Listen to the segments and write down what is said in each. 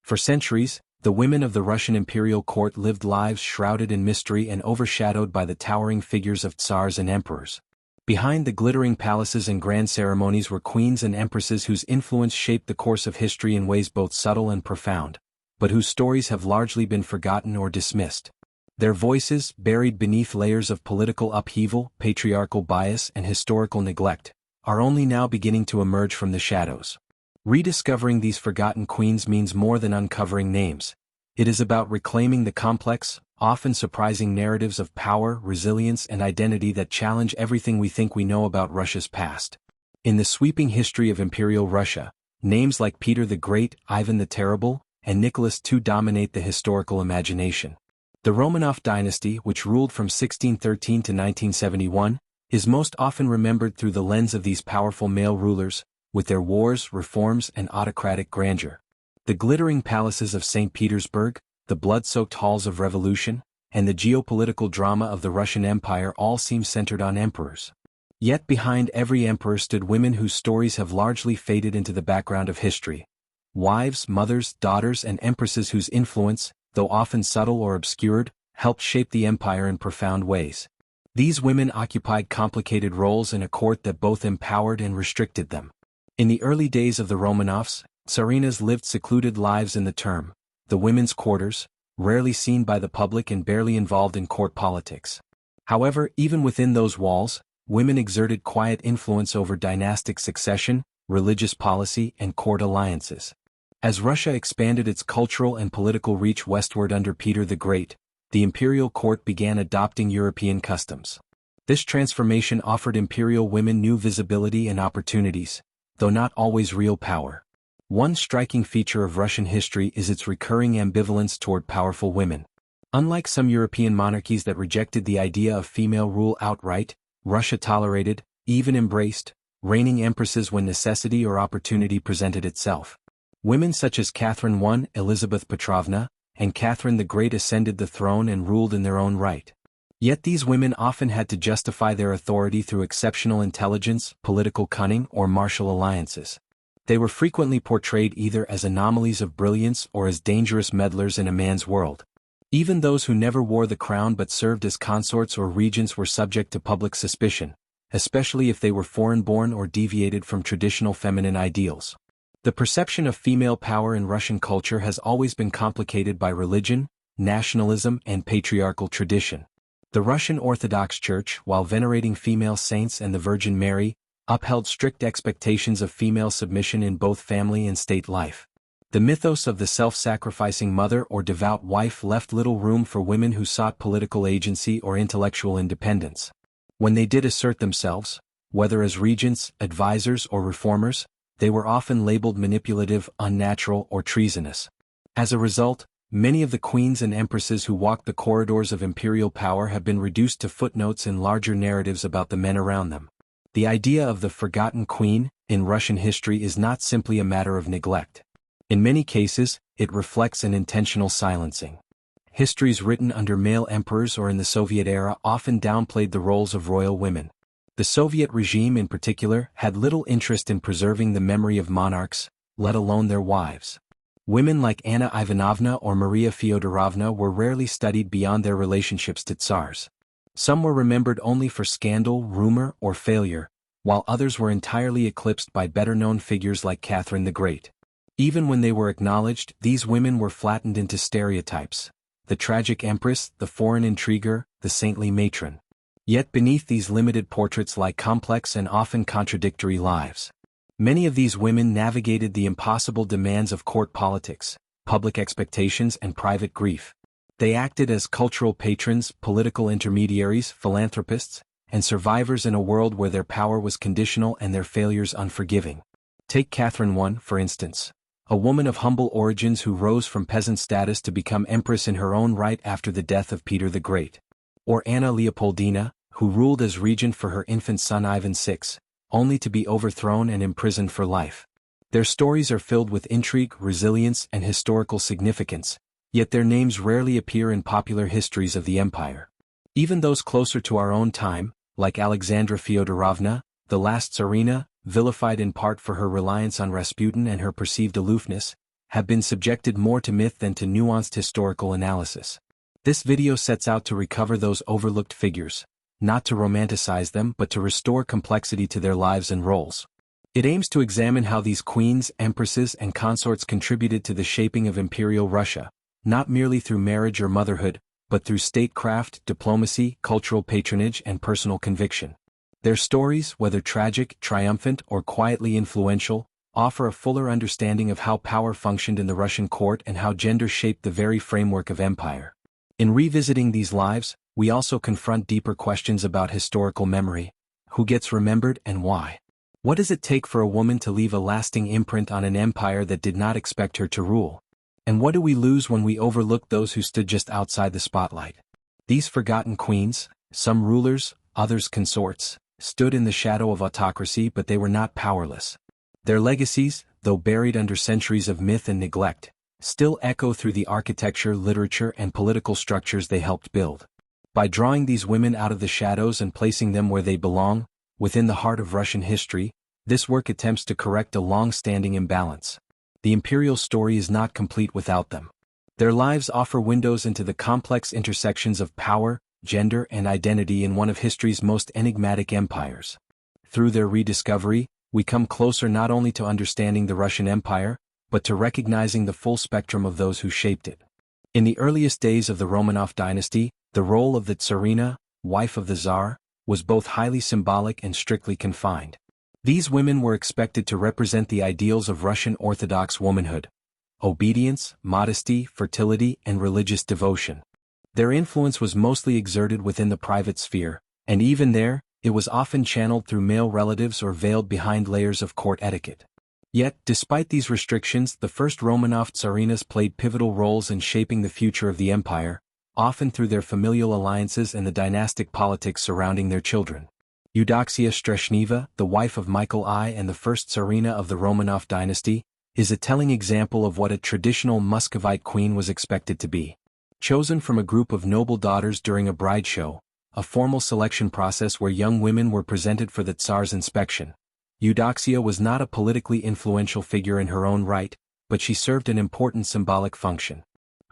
For centuries, the women of the Russian imperial court lived lives shrouded in mystery and overshadowed by the towering figures of tsars and emperors. Behind the glittering palaces and grand ceremonies were queens and empresses whose influence shaped the course of history in ways both subtle and profound, but whose stories have largely been forgotten or dismissed. Their voices, buried beneath layers of political upheaval, patriarchal bias and historical neglect, are only now beginning to emerge from the shadows. Rediscovering these forgotten queens means more than uncovering names. It is about reclaiming the complex, often surprising narratives of power, resilience and identity that challenge everything we think we know about Russia's past. In the sweeping history of Imperial Russia, names like Peter the Great, Ivan the Terrible, and Nicholas II dominate the historical imagination. The Romanov dynasty, which ruled from 1613 to 1971, is most often remembered through the lens of these powerful male rulers, with their wars, reforms and autocratic grandeur. The glittering palaces of St. Petersburg, the blood-soaked halls of revolution, and the geopolitical drama of the Russian Empire all seem centered on emperors. Yet behind every emperor stood women whose stories have largely faded into the background of history. Wives, mothers, daughters and empresses whose influence, though often subtle or obscured, helped shape the empire in profound ways. These women occupied complicated roles in a court that both empowered and restricted them. In the early days of the Romanovs, tsarinas lived secluded lives in the women's quarters, rarely seen by the public and barely involved in court politics. However, even within those walls, women exerted quiet influence over dynastic succession, religious policy and court alliances. As Russia expanded its cultural and political reach westward under Peter the Great, the imperial court began adopting European customs. This transformation offered imperial women new visibility and opportunities, though not always real power. One striking feature of Russian history is its recurring ambivalence toward powerful women. Unlike some European monarchies that rejected the idea of female rule outright, Russia tolerated, even embraced, reigning empresses when necessity or opportunity presented itself. Women such as Catherine I, Elizabeth Petrovna, and Catherine the Great ascended the throne and ruled in their own right. Yet these women often had to justify their authority through exceptional intelligence, political cunning, or martial alliances. They were frequently portrayed either as anomalies of brilliance or as dangerous meddlers in a man's world. Even those who never wore the crown but served as consorts or regents were subject to public suspicion, especially if they were foreign-born or deviated from traditional feminine ideals. The perception of female power in Russian culture has always been complicated by religion, nationalism, and patriarchal tradition. The Russian Orthodox Church, while venerating female saints and the Virgin Mary, upheld strict expectations of female submission in both family and state life. The mythos of the self-sacrificing mother or devout wife left little room for women who sought political agency or intellectual independence. When they did assert themselves, whether as regents, advisors, or reformers, they were often labeled manipulative, unnatural, or treasonous. As a result, many of the queens and empresses who walked the corridors of imperial power have been reduced to footnotes in larger narratives about the men around them. The idea of the forgotten queen, in Russian history, is not simply a matter of neglect. In many cases, it reflects an intentional silencing. Histories written under male emperors or in the Soviet era often downplayed the roles of royal women. The Soviet regime in particular had little interest in preserving the memory of monarchs, let alone their wives. Women like Anna Ivanovna or Maria Feodorovna were rarely studied beyond their relationships to tsars. Some were remembered only for scandal, rumor, or failure, while others were entirely eclipsed by better-known figures like Catherine the Great. Even when they were acknowledged, these women were flattened into stereotypes: the tragic empress, the foreign intriguer, the saintly matron. Yet beneath these limited portraits lie complex and often contradictory lives. Many of these women navigated the impossible demands of court politics, public expectations, and private grief. They acted as cultural patrons, political intermediaries, philanthropists, and survivors in a world where their power was conditional and their failures unforgiving. Take Catherine I, for instance, a woman of humble origins who rose from peasant status to become empress in her own right after the death of Peter the Great. Or Anna Leopoldina, who ruled as regent for her infant son Ivan VI, only to be overthrown and imprisoned for life. Their stories are filled with intrigue, resilience, and historical significance, yet their names rarely appear in popular histories of the empire. Even those closer to our own time, like Alexandra Feodorovna, the last tsarina, vilified in part for her reliance on Rasputin and her perceived aloofness, have been subjected more to myth than to nuanced historical analysis. This video sets out to recover those overlooked figures, not to romanticize them but to restore complexity to their lives and roles. It aims to examine how these queens, empresses, and consorts contributed to the shaping of imperial Russia, not merely through marriage or motherhood, but through statecraft, diplomacy, cultural patronage, and personal conviction. Their stories, whether tragic, triumphant, or quietly influential, offer a fuller understanding of how power functioned in the Russian court and how gender shaped the very framework of empire. In revisiting these lives, we also confront deeper questions about historical memory. Who gets remembered and why? What does it take for a woman to leave a lasting imprint on an empire that did not expect her to rule? And what do we lose when we overlook those who stood just outside the spotlight? These forgotten queens, some rulers, others consorts, stood in the shadow of autocracy, but they were not powerless. Their legacies, though buried under centuries of myth and neglect, still echo through the architecture, literature, and political structures they helped build. By drawing these women out of the shadows and placing them where they belong, within the heart of Russian history, this work attempts to correct a long-standing imbalance. The imperial story is not complete without them. Their lives offer windows into the complex intersections of power, gender, and identity in one of history's most enigmatic empires. Through their rediscovery, we come closer not only to understanding the Russian Empire, but to recognizing the full spectrum of those who shaped it. In the earliest days of the Romanov dynasty, the role of the Tsarina, wife of the Tsar, was both highly symbolic and strictly confined. These women were expected to represent the ideals of Russian Orthodox womanhood: obedience, modesty, fertility, and religious devotion. Their influence was mostly exerted within the private sphere, and even there, it was often channeled through male relatives or veiled behind layers of court etiquette. Yet, despite these restrictions, the first Romanov tsarinas played pivotal roles in shaping the future of the empire, often through their familial alliances and the dynastic politics surrounding their children. Eudoxia Streshneva, the wife of Michael I and the first tsarina of the Romanov dynasty, is a telling example of what a traditional Muscovite queen was expected to be. Chosen from a group of noble daughters during a bride show, a formal selection process where young women were presented for the Tsar's inspection, Eudoxia was not a politically influential figure in her own right, but she served an important symbolic function.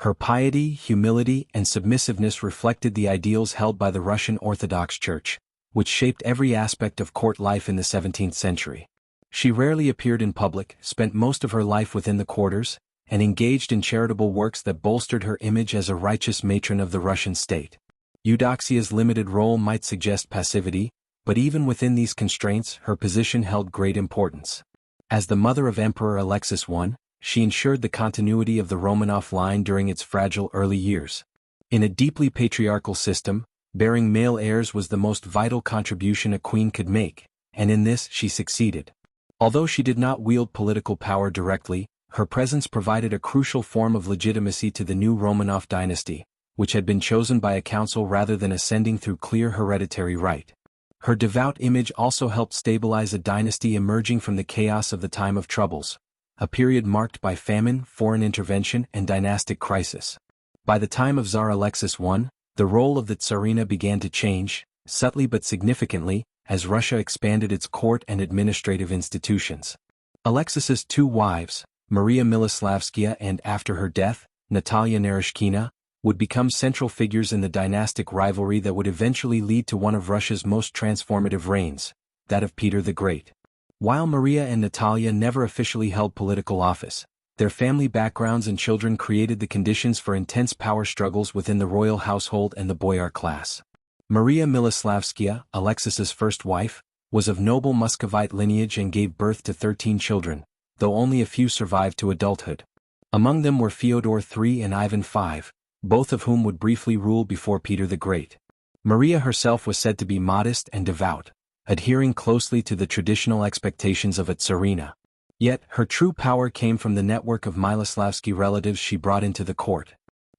Her piety, humility, and submissiveness reflected the ideals held by the Russian Orthodox Church, which shaped every aspect of court life in the 17th century. She rarely appeared in public, spent most of her life within the quarters, and engaged in charitable works that bolstered her image as a righteous matron of the Russian state. Eudoxia's limited role might suggest passivity, but even within these constraints, her position held great importance. As the mother of Emperor Alexis I, she ensured the continuity of the Romanov line during its fragile early years. In a deeply patriarchal system, bearing male heirs was the most vital contribution a queen could make, and in this she succeeded. Although she did not wield political power directly, her presence provided a crucial form of legitimacy to the new Romanov dynasty, which had been chosen by a council rather than ascending through clear hereditary right. Her devout image also helped stabilize a dynasty emerging from the chaos of the time of troubles, a period marked by famine, foreign intervention, and dynastic crisis. By the time of Tsar Alexis I, the role of the Tsarina began to change, subtly but significantly, as Russia expanded its court and administrative institutions. Alexis's two wives, Maria Miloslavskaya and, after her death, Natalia Naryshkina, would become central figures in the dynastic rivalry that would eventually lead to one of Russia's most transformative reigns, that of Peter the Great. While Maria and Natalia never officially held political office, their family backgrounds and children created the conditions for intense power struggles within the royal household and the boyar class. Maria Miloslavskaya, Alexis's first wife, was of noble Muscovite lineage and gave birth to 13 children, though only a few survived to adulthood. Among them were Fyodor III and Ivan V, both of whom would briefly rule before Peter the Great. Maria herself was said to be modest and devout, adhering closely to the traditional expectations of a tsarina. Yet, her true power came from the network of Miloslavsky relatives she brought into the court.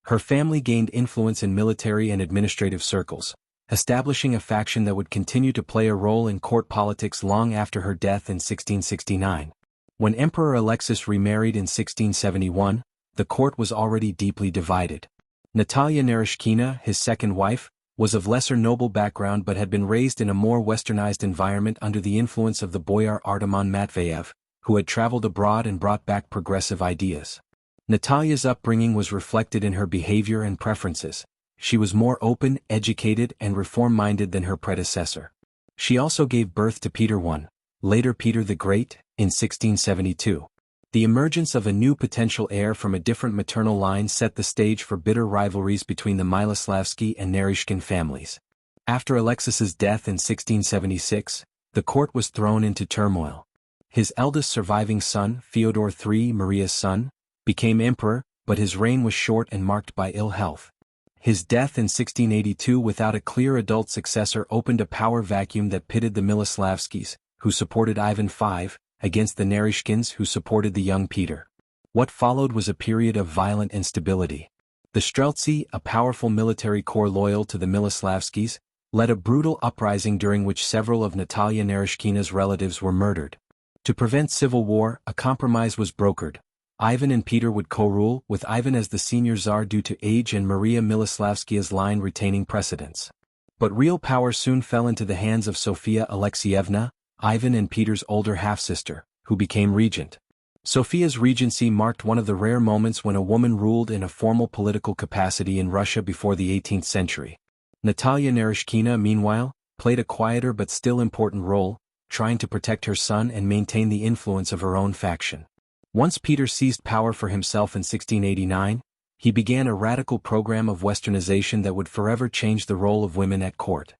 Her family gained influence in military and administrative circles, establishing a faction that would continue to play a role in court politics long after her death in 1669. When Emperor Alexis remarried in 1671, the court was already deeply divided. Natalia Naryshkina, his second wife, was of lesser noble background but had been raised in a more westernized environment under the influence of the boyar Artemon Matveyev, who had traveled abroad and brought back progressive ideas. Natalia's upbringing was reflected in her behavior and preferences. She was more open, educated, and reform-minded than her predecessor. She also gave birth to Peter I, later Peter the Great, in 1672. The emergence of a new potential heir from a different maternal line set the stage for bitter rivalries between the Miloslavsky and Naryshkin families. After Alexis's death in 1676, the court was thrown into turmoil. His eldest surviving son, Fyodor III, Maria's son, became emperor, but his reign was short and marked by ill health. His death in 1682 without a clear adult successor opened a power vacuum that pitted the Miloslavskys, who supported Ivan V, against the Naryshkins who supported the young Peter. What followed was a period of violent instability. The Streltsy, a powerful military corps loyal to the Miloslavskys, led a brutal uprising during which several of Natalia Naryshkina's relatives were murdered. To prevent civil war, a compromise was brokered. Ivan and Peter would co-rule, with Ivan as the senior czar due to age and Maria Miloslavskia's line retaining precedence. But real power soon fell into the hands of Sophia Alexeievna, Ivan and Peter's older half-sister, who became regent. Sophia's regency marked one of the rare moments when a woman ruled in a formal political capacity in Russia before the 18th century. Natalia Naryshkina, meanwhile, played a quieter but still important role, trying to protect her son and maintain the influence of her own faction. Once Peter seized power for himself in 1689, he began a radical program of westernization that would forever change the role of women at court.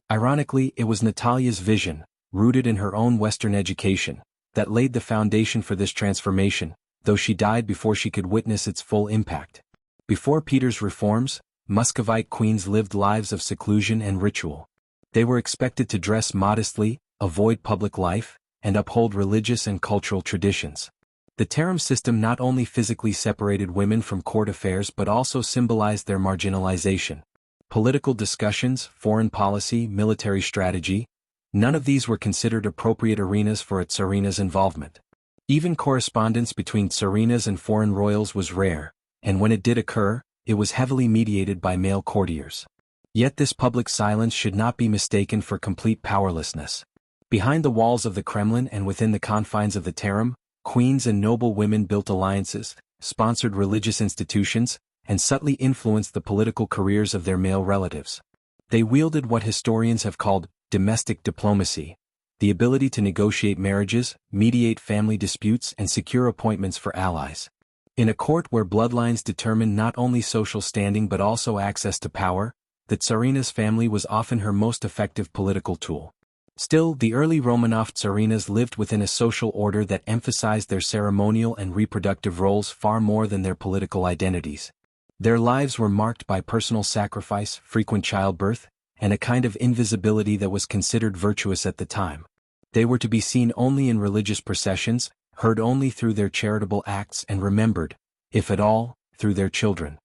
Ironically, it was Natalia's vision, rooted in her own Western education, that laid the foundation for this transformation, though she died before she could witness its full impact. Before Peter's reforms, Muscovite queens lived lives of seclusion and ritual. They were expected to dress modestly, avoid public life, and uphold religious and cultural traditions. The harem system not only physically separated women from court affairs but also symbolized their marginalization. Political discussions, foreign policy, military strategy, none of these were considered appropriate arenas for a tsarina's involvement. Even correspondence between tsarinas and foreign royals was rare, and when it did occur, it was heavily mediated by male courtiers. Yet this public silence should not be mistaken for complete powerlessness. Behind the walls of the Kremlin and within the confines of the harem, queens and noble women built alliances, sponsored religious institutions, and subtly influenced the political careers of their male relatives. They wielded what historians have called domestic diplomacy, the ability to negotiate marriages, mediate family disputes, and secure appointments for allies. In a court where bloodlines determined not only social standing but also access to power, the tsarina's family was often her most effective political tool. Still, the early Romanov tsarinas lived within a social order that emphasized their ceremonial and reproductive roles far more than their political identities. Their lives were marked by personal sacrifice, frequent childbirth, and a kind of invisibility that was considered virtuous at the time. They were to be seen only in religious processions, heard only through their charitable acts and remembered, if at all, through their children.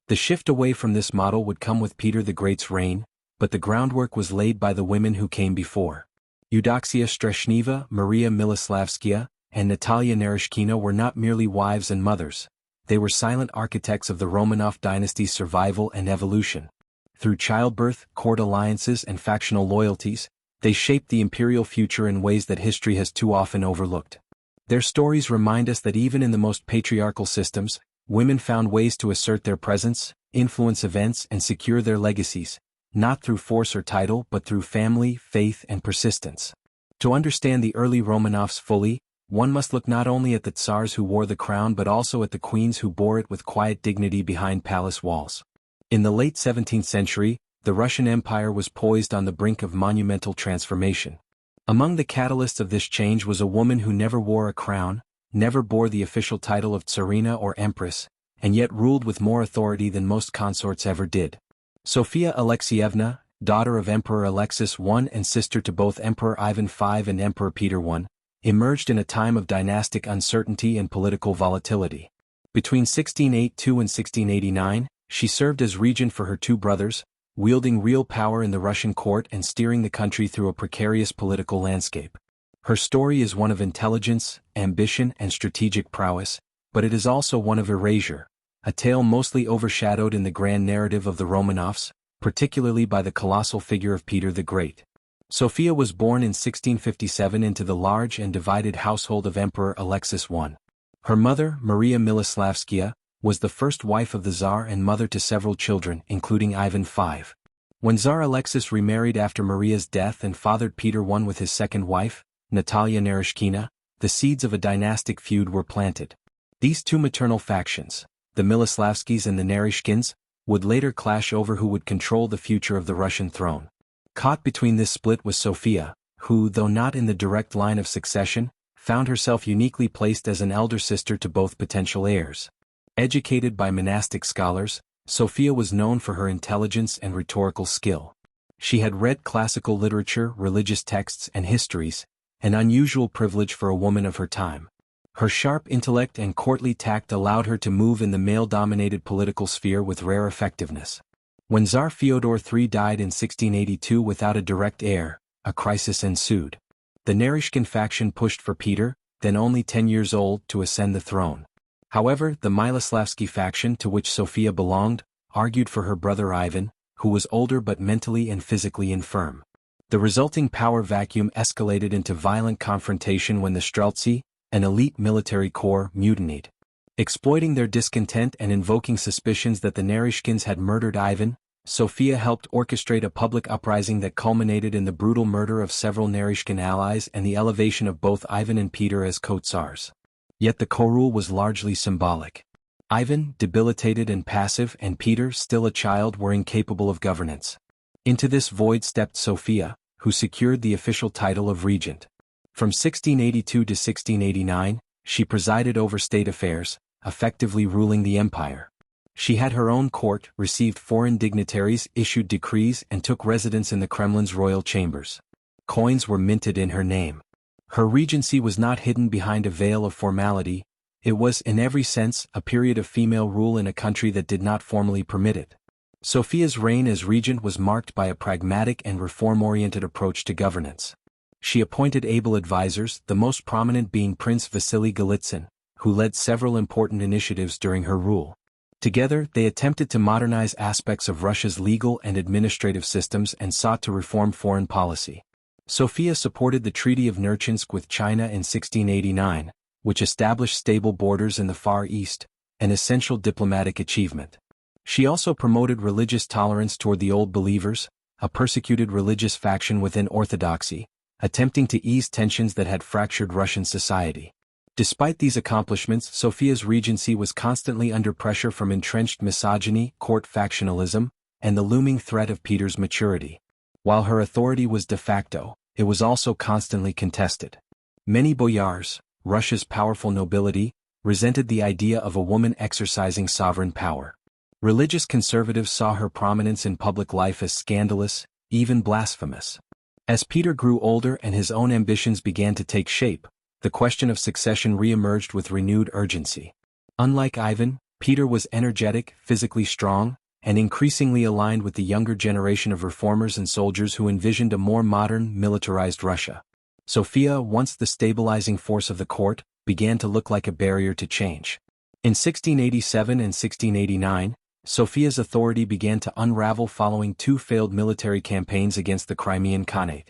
The shift away from this model would come with Peter the Great's reign, but the groundwork was laid by the women who came before. Eudoxia Streshneva, Maria Miloslavskia, and Natalia Naryshkina were not merely wives and mothers. They were silent architects of the Romanov dynasty's survival and evolution. Through childbirth, court alliances, and factional loyalties, they shaped the imperial future in ways that history has too often overlooked. Their stories remind us that even in the most patriarchal systems, women found ways to assert their presence, influence events, and secure their legacies, not through force or title but through family, faith, and persistence. To understand the early Romanovs fully, one must look not only at the tsars who wore the crown but also at the queens who bore it with quiet dignity behind palace walls. In the late 17th century, the Russian Empire was poised on the brink of monumental transformation. Among the catalysts of this change was a woman who never wore a crown, never bore the official title of tsarina or empress, and yet ruled with more authority than most consorts ever did. Sophia Alexeievna, daughter of Emperor Alexis I and sister to both Emperor Ivan V and Emperor Peter I, emerged in a time of dynastic uncertainty and political volatility. Between 1682 and 1689, she served as regent for her two brothers, wielding real power in the Russian court and steering the country through a precarious political landscape. Her story is one of intelligence, ambition, and strategic prowess, but it is also one of erasure, a tale mostly overshadowed in the grand narrative of the Romanovs, particularly by the colossal figure of Peter the Great. Sophia was born in 1657 into the large and divided household of Emperor Alexis I. Her mother, Maria Miloslavskaya, was the first wife of the Tsar and mother to several children, including Ivan V. When Tsar Alexis remarried after Maria's death and fathered Peter I with his second wife, Natalia Naryshkina, the seeds of a dynastic feud were planted. These two maternal factions, the Miloslavskis and the Naryshkins, would later clash over who would control the future of the Russian throne. Caught between this split was Sophia, who, though not in the direct line of succession, found herself uniquely placed as an elder sister to both potential heirs. Educated by monastic scholars, Sophia was known for her intelligence and rhetorical skill. She had read classical literature, religious texts, and histories, an unusual privilege for a woman of her time. Her sharp intellect and courtly tact allowed her to move in the male-dominated political sphere with rare effectiveness. When Tsar Fyodor III died in 1682 without a direct heir, a crisis ensued. The Naryshkin faction pushed for Peter, then only 10 years old, to ascend the throne. However, the Miloslavsky faction, to which Sophia belonged, argued for her brother Ivan, who was older but mentally and physically infirm. The resulting power vacuum escalated into violent confrontation when the Streltsy, an elite military corps, mutinied. Exploiting their discontent and invoking suspicions that the Naryshkins had murdered Ivan, Sophia helped orchestrate a public uprising that culminated in the brutal murder of several Naryshkin allies and the elevation of both Ivan and Peter as co-tsars. Yet the co-rule was largely symbolic. Ivan, debilitated and passive, and Peter, still a child, were incapable of governance. Into this void stepped Sophia, who secured the official title of regent. From 1682 to 1689, she presided over state affairs, effectively ruling the empire. She had her own court, received foreign dignitaries, issued decrees, and took residence in the Kremlin's royal chambers. Coins were minted in her name. Her regency was not hidden behind a veil of formality. It was, in every sense, a period of female rule in a country that did not formally permit it. Sophia's reign as regent was marked by a pragmatic and reform-oriented approach to governance. She appointed able advisors, the most prominent being Prince Vasily Golitsyn, who led several important initiatives during her rule. Together, they attempted to modernize aspects of Russia's legal and administrative systems and sought to reform foreign policy. Sophia supported the Treaty of Nerchinsk with China in 1689, which established stable borders in the Far East, an essential diplomatic achievement. She also promoted religious tolerance toward the Old Believers, a persecuted religious faction within Orthodoxy, attempting to ease tensions that had fractured Russian society. Despite these accomplishments, Sophia's regency was constantly under pressure from entrenched misogyny, court factionalism, and the looming threat of Peter's maturity. While her authority was de facto, it was also constantly contested. Many boyars, Russia's powerful nobility, resented the idea of a woman exercising sovereign power. Religious conservatives saw her prominence in public life as scandalous, even blasphemous. As Peter grew older and his own ambitions began to take shape, the question of succession re-emerged with renewed urgency. Unlike Ivan, Peter was energetic, physically strong, and increasingly aligned with the younger generation of reformers and soldiers who envisioned a more modern, militarized Russia. Sophia, once the stabilizing force of the court, began to look like a barrier to change. In 1687 and 1689, Sophia's authority began to unravel following two failed military campaigns against the Crimean Khanate.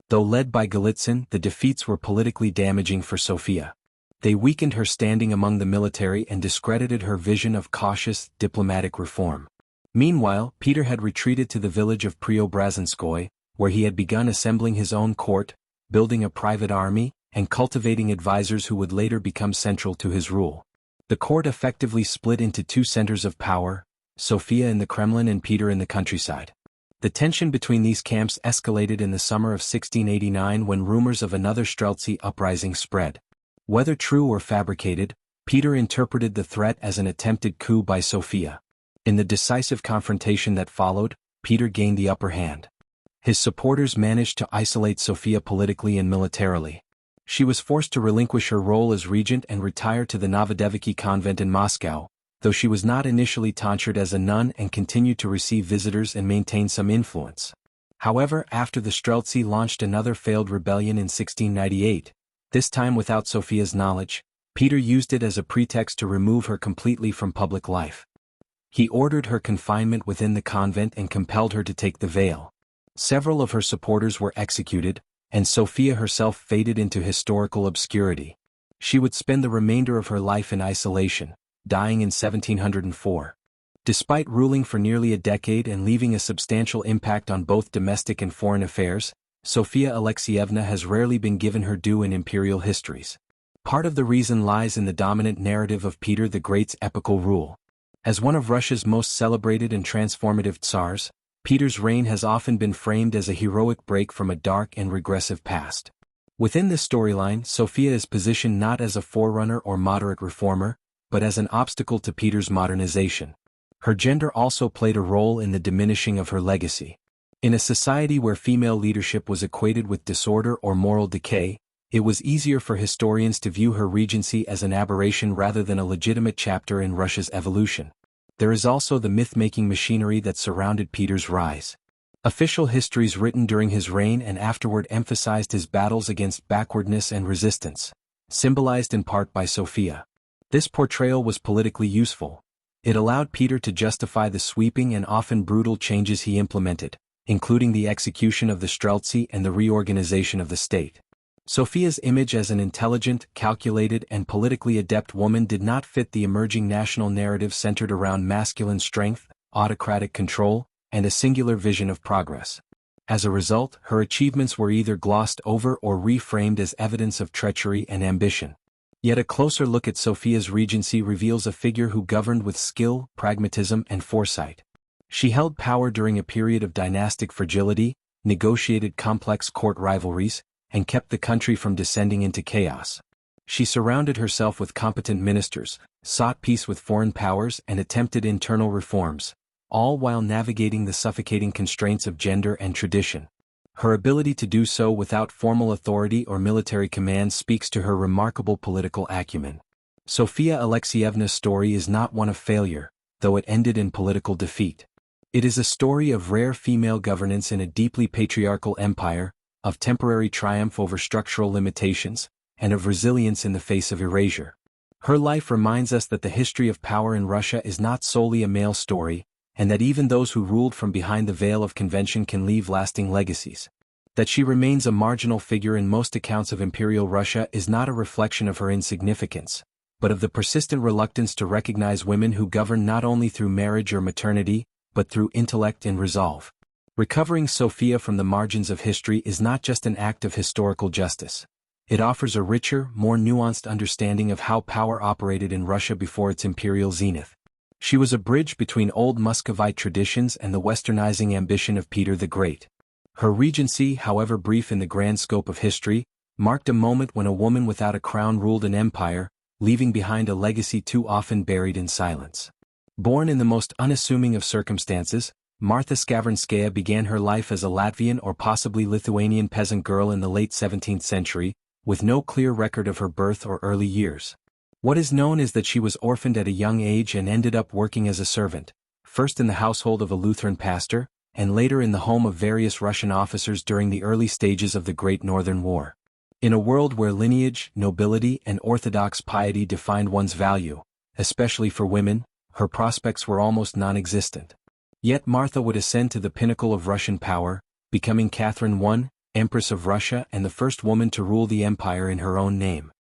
Though led by Golitsyn, the defeats were politically damaging for Sophia. They weakened her standing among the military and discredited her vision of cautious, diplomatic reform. Meanwhile, Peter had retreated to the village of Preobrazhenskoye, where he had begun assembling his own court, building a private army, and cultivating advisors who would later become central to his rule. The court effectively split into two centers of power, Sophia in the Kremlin and Peter in the countryside. The tension between these camps escalated in the summer of 1689 when rumors of another Streltsy uprising spread. Whether true or fabricated, Peter interpreted the threat as an attempted coup by Sophia. In the decisive confrontation that followed, Peter gained the upper hand. His supporters managed to isolate Sophia politically and militarily. She was forced to relinquish her role as regent and retire to the Novodevichy convent in Moscow, though she was not initially tonsured as a nun and continued to receive visitors and maintain some influence. However, after the Streltsy launched another failed rebellion in 1698, this time without Sophia's knowledge, Peter used it as a pretext to remove her completely from public life. He ordered her confinement within the convent and compelled her to take the veil. Several of her supporters were executed, and Sophia herself faded into historical obscurity. She would spend the remainder of her life in isolation, dying in 1704. Despite ruling for nearly a decade and leaving a substantial impact on both domestic and foreign affairs, Sophia Alexeievna has rarely been given her due in imperial histories. Part of the reason lies in the dominant narrative of Peter the Great's epical rule. As one of Russia's most celebrated and transformative tsars, Peter's reign has often been framed as a heroic break from a dark and regressive past. Within this storyline, Sophia is positioned not as a forerunner or moderate reformer, but as an obstacle to Peter's modernization. Her gender also played a role in the diminishing of her legacy. In a society where female leadership was equated with disorder or moral decay, it was easier for historians to view her regency as an aberration rather than a legitimate chapter in Russia's evolution. There is also the myth-making machinery that surrounded Peter's rise. Official histories written during his reign and afterward emphasized his battles against backwardness and resistance, symbolized in part by Sophia. This portrayal was politically useful. It allowed Peter to justify the sweeping and often brutal changes he implemented, including the execution of the Streltsy and the reorganization of the state. Sophia's image as an intelligent, calculated, and politically adept woman did not fit the emerging national narrative centered around masculine strength, autocratic control, and a singular vision of progress. As a result, her achievements were either glossed over or reframed as evidence of treachery and ambition. Yet a closer look at Sophia's regency reveals a figure who governed with skill, pragmatism, and foresight. She held power during a period of dynastic fragility, negotiated complex court rivalries, and kept the country from descending into chaos. She surrounded herself with competent ministers, sought peace with foreign powers, and attempted internal reforms, all while navigating the suffocating constraints of gender and tradition. Her ability to do so without formal authority or military command speaks to her remarkable political acumen. Sophia Alexeievna's story is not one of failure, though it ended in political defeat. It is a story of rare female governance in a deeply patriarchal empire, of temporary triumph over structural limitations, and of resilience in the face of erasure. Her life reminds us that the history of power in Russia is not solely a male story, and that even those who ruled from behind the veil of convention can leave lasting legacies. That she remains a marginal figure in most accounts of imperial Russia is not a reflection of her insignificance, but of the persistent reluctance to recognize women who govern not only through marriage or maternity, but through intellect and resolve. Recovering Sophia from the margins of history is not just an act of historical justice. It offers a richer, more nuanced understanding of how power operated in Russia before its imperial zenith. She was a bridge between old Muscovite traditions and the westernizing ambition of Peter the Great. Her regency, however brief in the grand scope of history, marked a moment when a woman without a crown ruled an empire, leaving behind a legacy too often buried in silence. Born in the most unassuming of circumstances, Martha Skavronskaya began her life as a Latvian or possibly Lithuanian peasant girl in the late 17th century, with no clear record of her birth or early years. What is known is that she was orphaned at a young age and ended up working as a servant, first in the household of a Lutheran pastor, and later in the home of various Russian officers during the early stages of the Great Northern War. In a world where lineage, nobility, and orthodox piety defined one's value, especially for women, her prospects were almost non-existent. Yet Martha would ascend to the pinnacle of Russian power, becoming Catherine I, Empress of Russia and the first woman to rule the empire in her own name.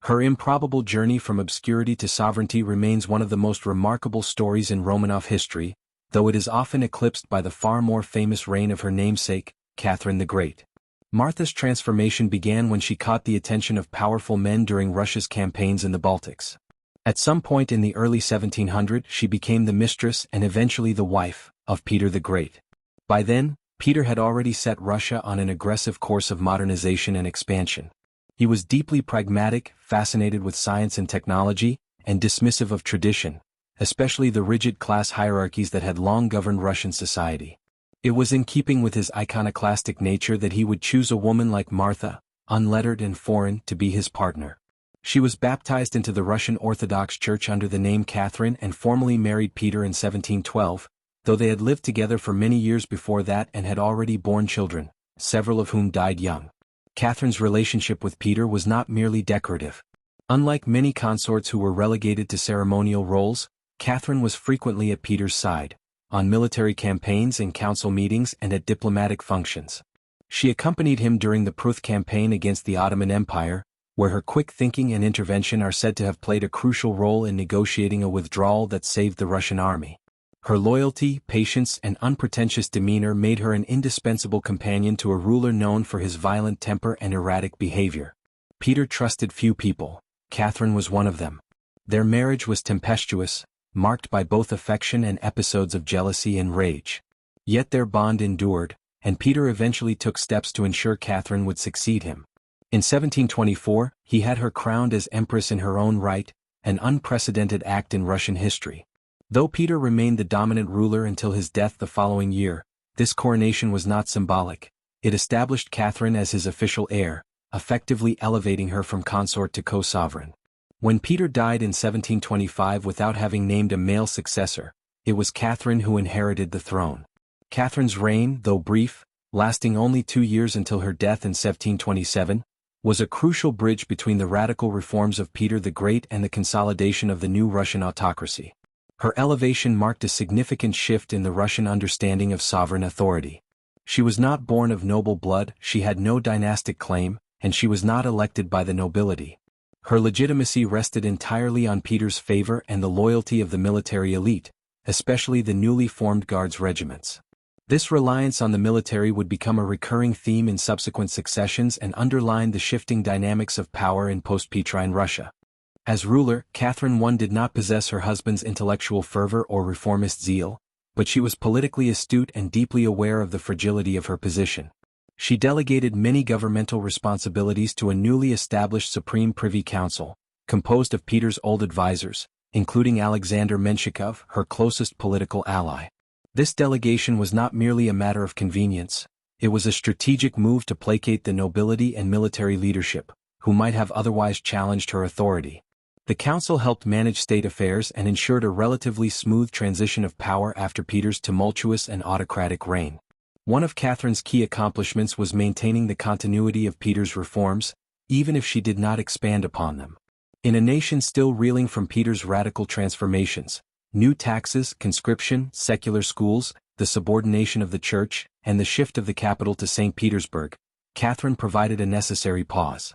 Her improbable journey from obscurity to sovereignty remains one of the most remarkable stories in Romanov history, though it is often eclipsed by the far more famous reign of her namesake, Catherine the Great. Martha's transformation began when she caught the attention of powerful men during Russia's campaigns in the Baltics. At some point in the early 1700s, she became the mistress and eventually the wife of Peter the Great. By then, Peter had already set Russia on an aggressive course of modernization and expansion. He was deeply pragmatic, fascinated with science and technology, and dismissive of tradition, especially the rigid class hierarchies that had long governed Russian society. It was in keeping with his iconoclastic nature that he would choose a woman like Martha, unlettered and foreign, to be his partner. She was baptized into the Russian Orthodox Church under the name Catherine and formally married Peter in 1712, though they had lived together for many years before that and had already borne children, several of whom died young. Catherine's relationship with Peter was not merely decorative. Unlike many consorts who were relegated to ceremonial roles, Catherine was frequently at Peter's side, on military campaigns and council meetings and at diplomatic functions. She accompanied him during the Pruth campaign against the Ottoman Empire, where her quick thinking and intervention are said to have played a crucial role in negotiating a withdrawal that saved the Russian army. Her loyalty, patience, and unpretentious demeanor made her an indispensable companion to a ruler known for his violent temper and erratic behavior. Peter trusted few people. Catherine was one of them. Their marriage was tempestuous, marked by both affection and episodes of jealousy and rage. Yet their bond endured, and Peter eventually took steps to ensure Catherine would succeed him. In 1724, he had her crowned as empress in her own right, an unprecedented act in Russian history. Though Peter remained the dominant ruler until his death the following year, this coronation was not symbolic. It established Catherine as his official heir, effectively elevating her from consort to co-sovereign. When Peter died in 1725 without having named a male successor, it was Catherine who inherited the throne. Catherine's reign, though brief, lasting only 2 years until her death in 1727, was a crucial bridge between the radical reforms of Peter the Great and the consolidation of the new Russian autocracy. Her elevation marked a significant shift in the Russian understanding of sovereign authority. She was not born of noble blood, she had no dynastic claim, and she was not elected by the nobility. Her legitimacy rested entirely on Peter's favor and the loyalty of the military elite, especially the newly formed Guards regiments. This reliance on the military would become a recurring theme in subsequent successions and underlined the shifting dynamics of power in post-Petrine Russia. As ruler, Catherine I did not possess her husband's intellectual fervor or reformist zeal, but she was politically astute and deeply aware of the fragility of her position. She delegated many governmental responsibilities to a newly established Supreme Privy Council, composed of Peter's old advisors, including Alexander Menshikov, her closest political ally. This delegation was not merely a matter of convenience, it was a strategic move to placate the nobility and military leadership, who might have otherwise challenged her authority. The council helped manage state affairs and ensured a relatively smooth transition of power after Peter's tumultuous and autocratic reign. One of Catherine's key accomplishments was maintaining the continuity of Peter's reforms, even if she did not expand upon them. In a nation still reeling from Peter's radical transformations, new taxes, conscription, secular schools, the subordination of the church, and the shift of the capital to St. Petersburg, Catherine provided a necessary pause.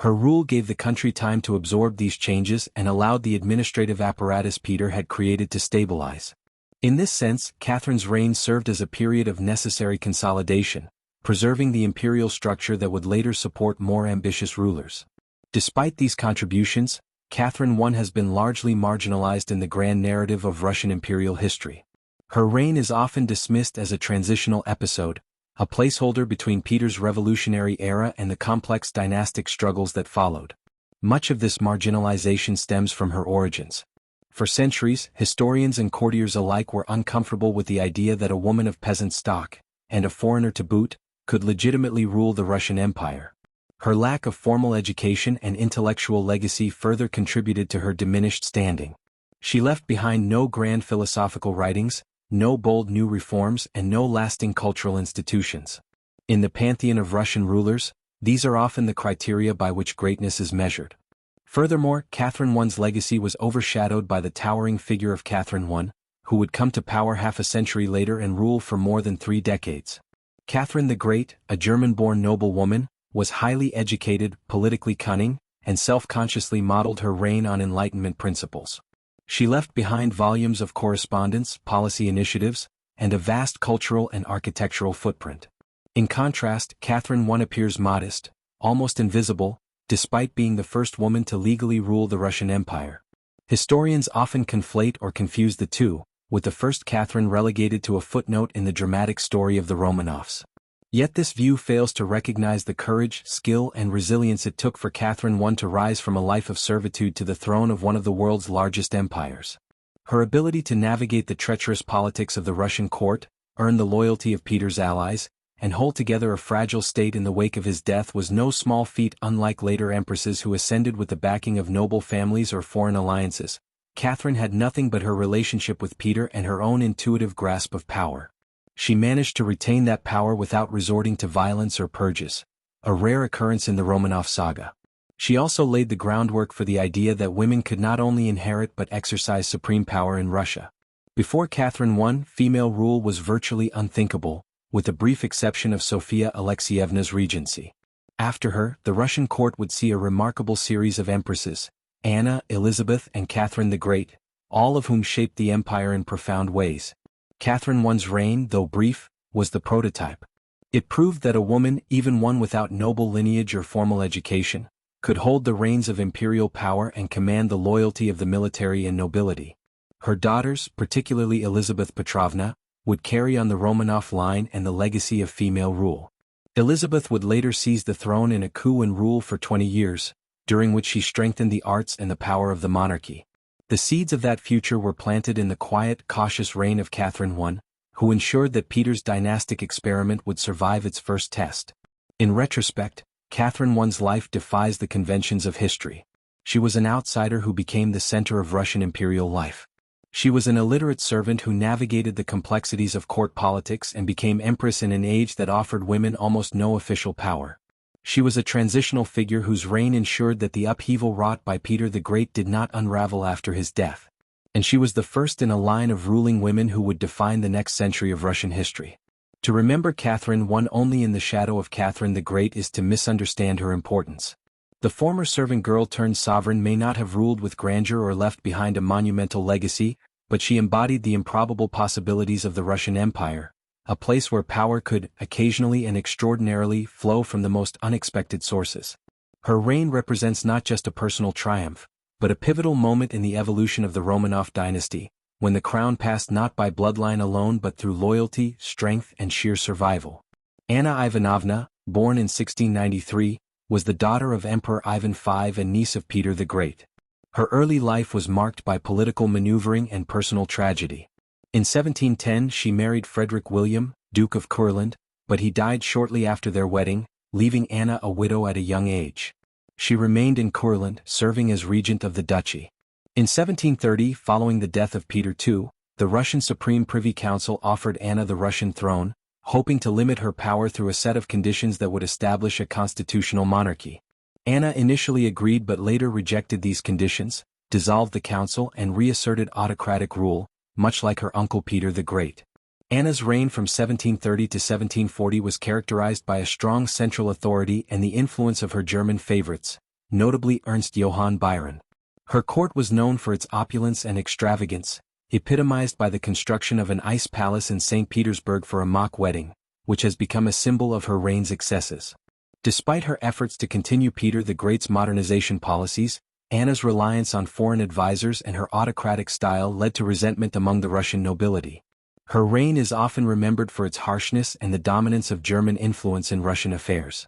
Her rule gave the country time to absorb these changes and allowed the administrative apparatus Peter had created to stabilize. In this sense, Catherine's reign served as a period of necessary consolidation, preserving the imperial structure that would later support more ambitious rulers. Despite these contributions, Catherine I has been largely marginalized in the grand narrative of Russian imperial history. Her reign is often dismissed as a transitional episode, a placeholder between Peter's revolutionary era and the complex dynastic struggles that followed. Much of this marginalization stems from her origins. For centuries, historians and courtiers alike were uncomfortable with the idea that a woman of peasant stock, and a foreigner to boot, could legitimately rule the Russian Empire. Her lack of formal education and intellectual legacy further contributed to her diminished standing. She left behind no grand philosophical writings, no bold new reforms, and no lasting cultural institutions. In the pantheon of Russian rulers, these are often the criteria by which greatness is measured. Furthermore, Catherine I's legacy was overshadowed by the towering figure of Catherine I, who would come to power half a century later and rule for more than 3 decades. Catherine the Great, a German-born noblewoman, was highly educated, politically cunning, and self-consciously modeled her reign on Enlightenment principles. She left behind volumes of correspondence, policy initiatives, and a vast cultural and architectural footprint. In contrast, Catherine I appears modest, almost invisible, despite being the first woman to legally rule the Russian Empire. Historians often conflate or confuse the two, with the first Catherine relegated to a footnote in the dramatic story of the Romanoffs. Yet this view fails to recognize the courage, skill, and resilience it took for Catherine I to rise from a life of servitude to the throne of one of the world's largest empires. Her ability to navigate the treacherous politics of the Russian court, earn the loyalty of Peter's allies, and hold together a fragile state in the wake of his death was no small feat. Unlike later empresses who ascended with the backing of noble families or foreign alliances, Catherine had nothing but her relationship with Peter and her own intuitive grasp of power. She managed to retain that power without resorting to violence or purges, a rare occurrence in the Romanov saga. She also laid the groundwork for the idea that women could not only inherit but exercise supreme power in Russia. Before Catherine I, female rule was virtually unthinkable, with the brief exception of Sophia Alexeievna's regency. After her, the Russian court would see a remarkable series of empresses, Anna, Elizabeth, and Catherine the Great, all of whom shaped the empire in profound ways. Catherine I's reign, though brief, was the prototype. It proved that a woman, even one without noble lineage or formal education, could hold the reins of imperial power and command the loyalty of the military and nobility. Her daughters, particularly Elizabeth Petrovna, would carry on the Romanoff line and the legacy of female rule. Elizabeth would later seize the throne in a coup and rule for 20 years, during which she strengthened the arts and the power of the monarchy. The seeds of that future were planted in the quiet, cautious reign of Catherine I, who ensured that Peter's dynastic experiment would survive its first test. In retrospect, Catherine I's life defies the conventions of history. She was an outsider who became the center of Russian imperial life. She was an illiterate servant who navigated the complexities of court politics and became empress in an age that offered women almost no official power. She was a transitional figure whose reign ensured that the upheaval wrought by Peter the Great did not unravel after his death. And she was the first in a line of ruling women who would define the next century of Russian history. To remember Catherine I only in the shadow of Catherine the Great is to misunderstand her importance. The former servant girl turned sovereign may not have ruled with grandeur or left behind a monumental legacy, but she embodied the improbable possibilities of the Russian Empire, a place where power could, occasionally and extraordinarily, flow from the most unexpected sources. Her reign represents not just a personal triumph, but a pivotal moment in the evolution of the Romanov dynasty, when the crown passed not by bloodline alone but through loyalty, strength, and sheer survival. Anna Ivanovna, born in 1693, was the daughter of Emperor Ivan V and niece of Peter the Great. Her early life was marked by political maneuvering and personal tragedy. In 1710 she married Frederick William, Duke of Courland, but he died shortly after their wedding, leaving Anna a widow at a young age. She remained in Courland, serving as regent of the duchy. In 1730, following the death of Peter II, the Russian Supreme Privy Council offered Anna the Russian throne, hoping to limit her power through a set of conditions that would establish a constitutional monarchy. Anna initially agreed but later rejected these conditions, dissolved the council and reasserted autocratic rule, much like her uncle Peter the Great. Anna's reign from 1730 to 1740 was characterized by a strong central authority and the influence of her German favorites, notably Ernst Johann Byron. Her court was known for its opulence and extravagance, epitomized by the construction of an ice palace in St. Petersburg for a mock wedding, which has become a symbol of her reign's excesses. Despite her efforts to continue Peter the Great's modernization policies, Anna's reliance on foreign advisors and her autocratic style led to resentment among the Russian nobility. Her reign is often remembered for its harshness and the dominance of German influence in Russian affairs.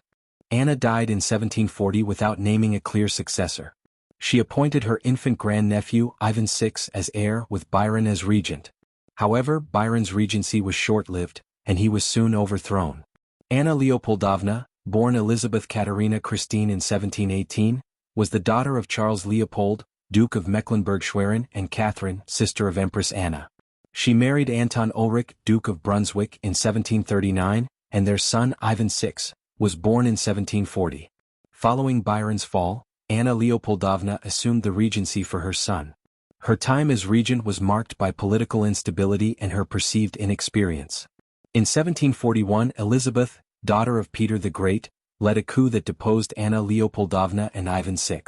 Anna died in 1740 without naming a clear successor. She appointed her infant grandnephew Ivan VI as heir with Byron as regent. However, Byron's regency was short-lived, and he was soon overthrown. Anna Leopoldovna, born Elizabeth Katerina Christine in 1718, was the daughter of Charles Leopold, Duke of Mecklenburg-Schwerin, and Catherine, sister of Empress Anna. She married Anton Ulrich, Duke of Brunswick, in 1739, and their son Ivan VI was born in 1740. Following Byron's fall, Anna Leopoldovna assumed the regency for her son. Her time as regent was marked by political instability and her perceived inexperience. In 1741, Elizabeth, daughter of Peter the Great, led a coup that deposed Anna Leopoldovna and Ivan VI.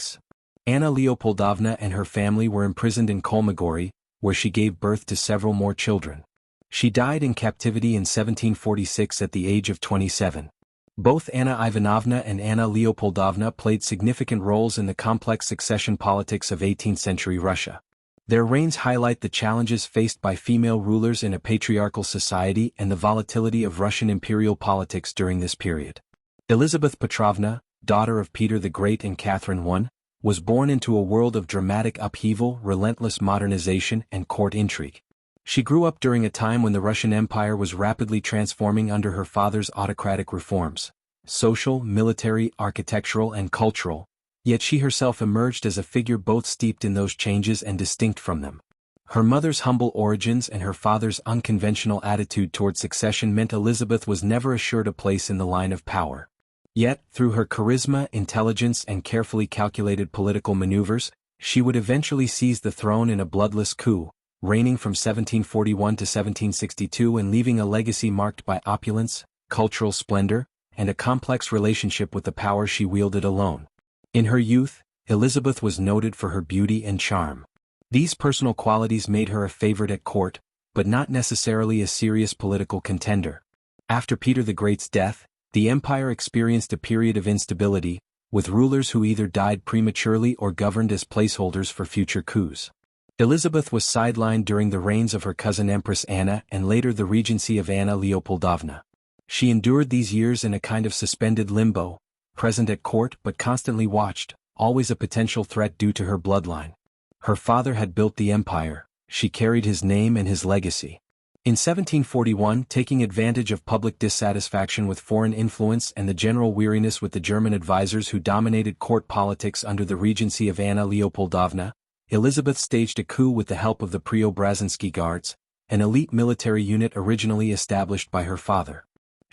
Anna Leopoldovna and her family were imprisoned in Kolmogorye, where she gave birth to several more children. She died in captivity in 1746 at the age of 27. Both Anna Ivanovna and Anna Leopoldovna played significant roles in the complex succession politics of 18th-century Russia. Their reigns highlight the challenges faced by female rulers in a patriarchal society and the volatility of Russian imperial politics during this period. Elizabeth Petrovna, daughter of Peter the Great and Catherine I, was born into a world of dramatic upheaval, relentless modernization, and court intrigue. She grew up during a time when the Russian Empire was rapidly transforming under her father's autocratic reforms, social, military, architectural, and cultural, yet she herself emerged as a figure both steeped in those changes and distinct from them. Her mother's humble origins and her father's unconventional attitude toward succession meant Elizabeth was never assured a place in the line of power. Yet, through her charisma, intelligence, and carefully calculated political maneuvers, she would eventually seize the throne in a bloodless coup, reigning from 1741 to 1762 and leaving a legacy marked by opulence, cultural splendor, and a complex relationship with the power she wielded alone. In her youth, Elizabeth was noted for her beauty and charm. These personal qualities made her a favorite at court, but not necessarily a serious political contender. After Peter the Great's death, the empire experienced a period of instability, with rulers who either died prematurely or governed as placeholders for future coups. Elizabeth was sidelined during the reigns of her cousin Empress Anna and later the regency of Anna Leopoldovna. She endured these years in a kind of suspended limbo, present at court but constantly watched, always a potential threat due to her bloodline. Her father had built the empire, she carried his name and his legacy. In 1741, taking advantage of public dissatisfaction with foreign influence and the general weariness with the German advisors who dominated court politics under the regency of Anna Leopoldovna, Elizabeth staged a coup with the help of the Preobrazhensky Guards, an elite military unit originally established by her father.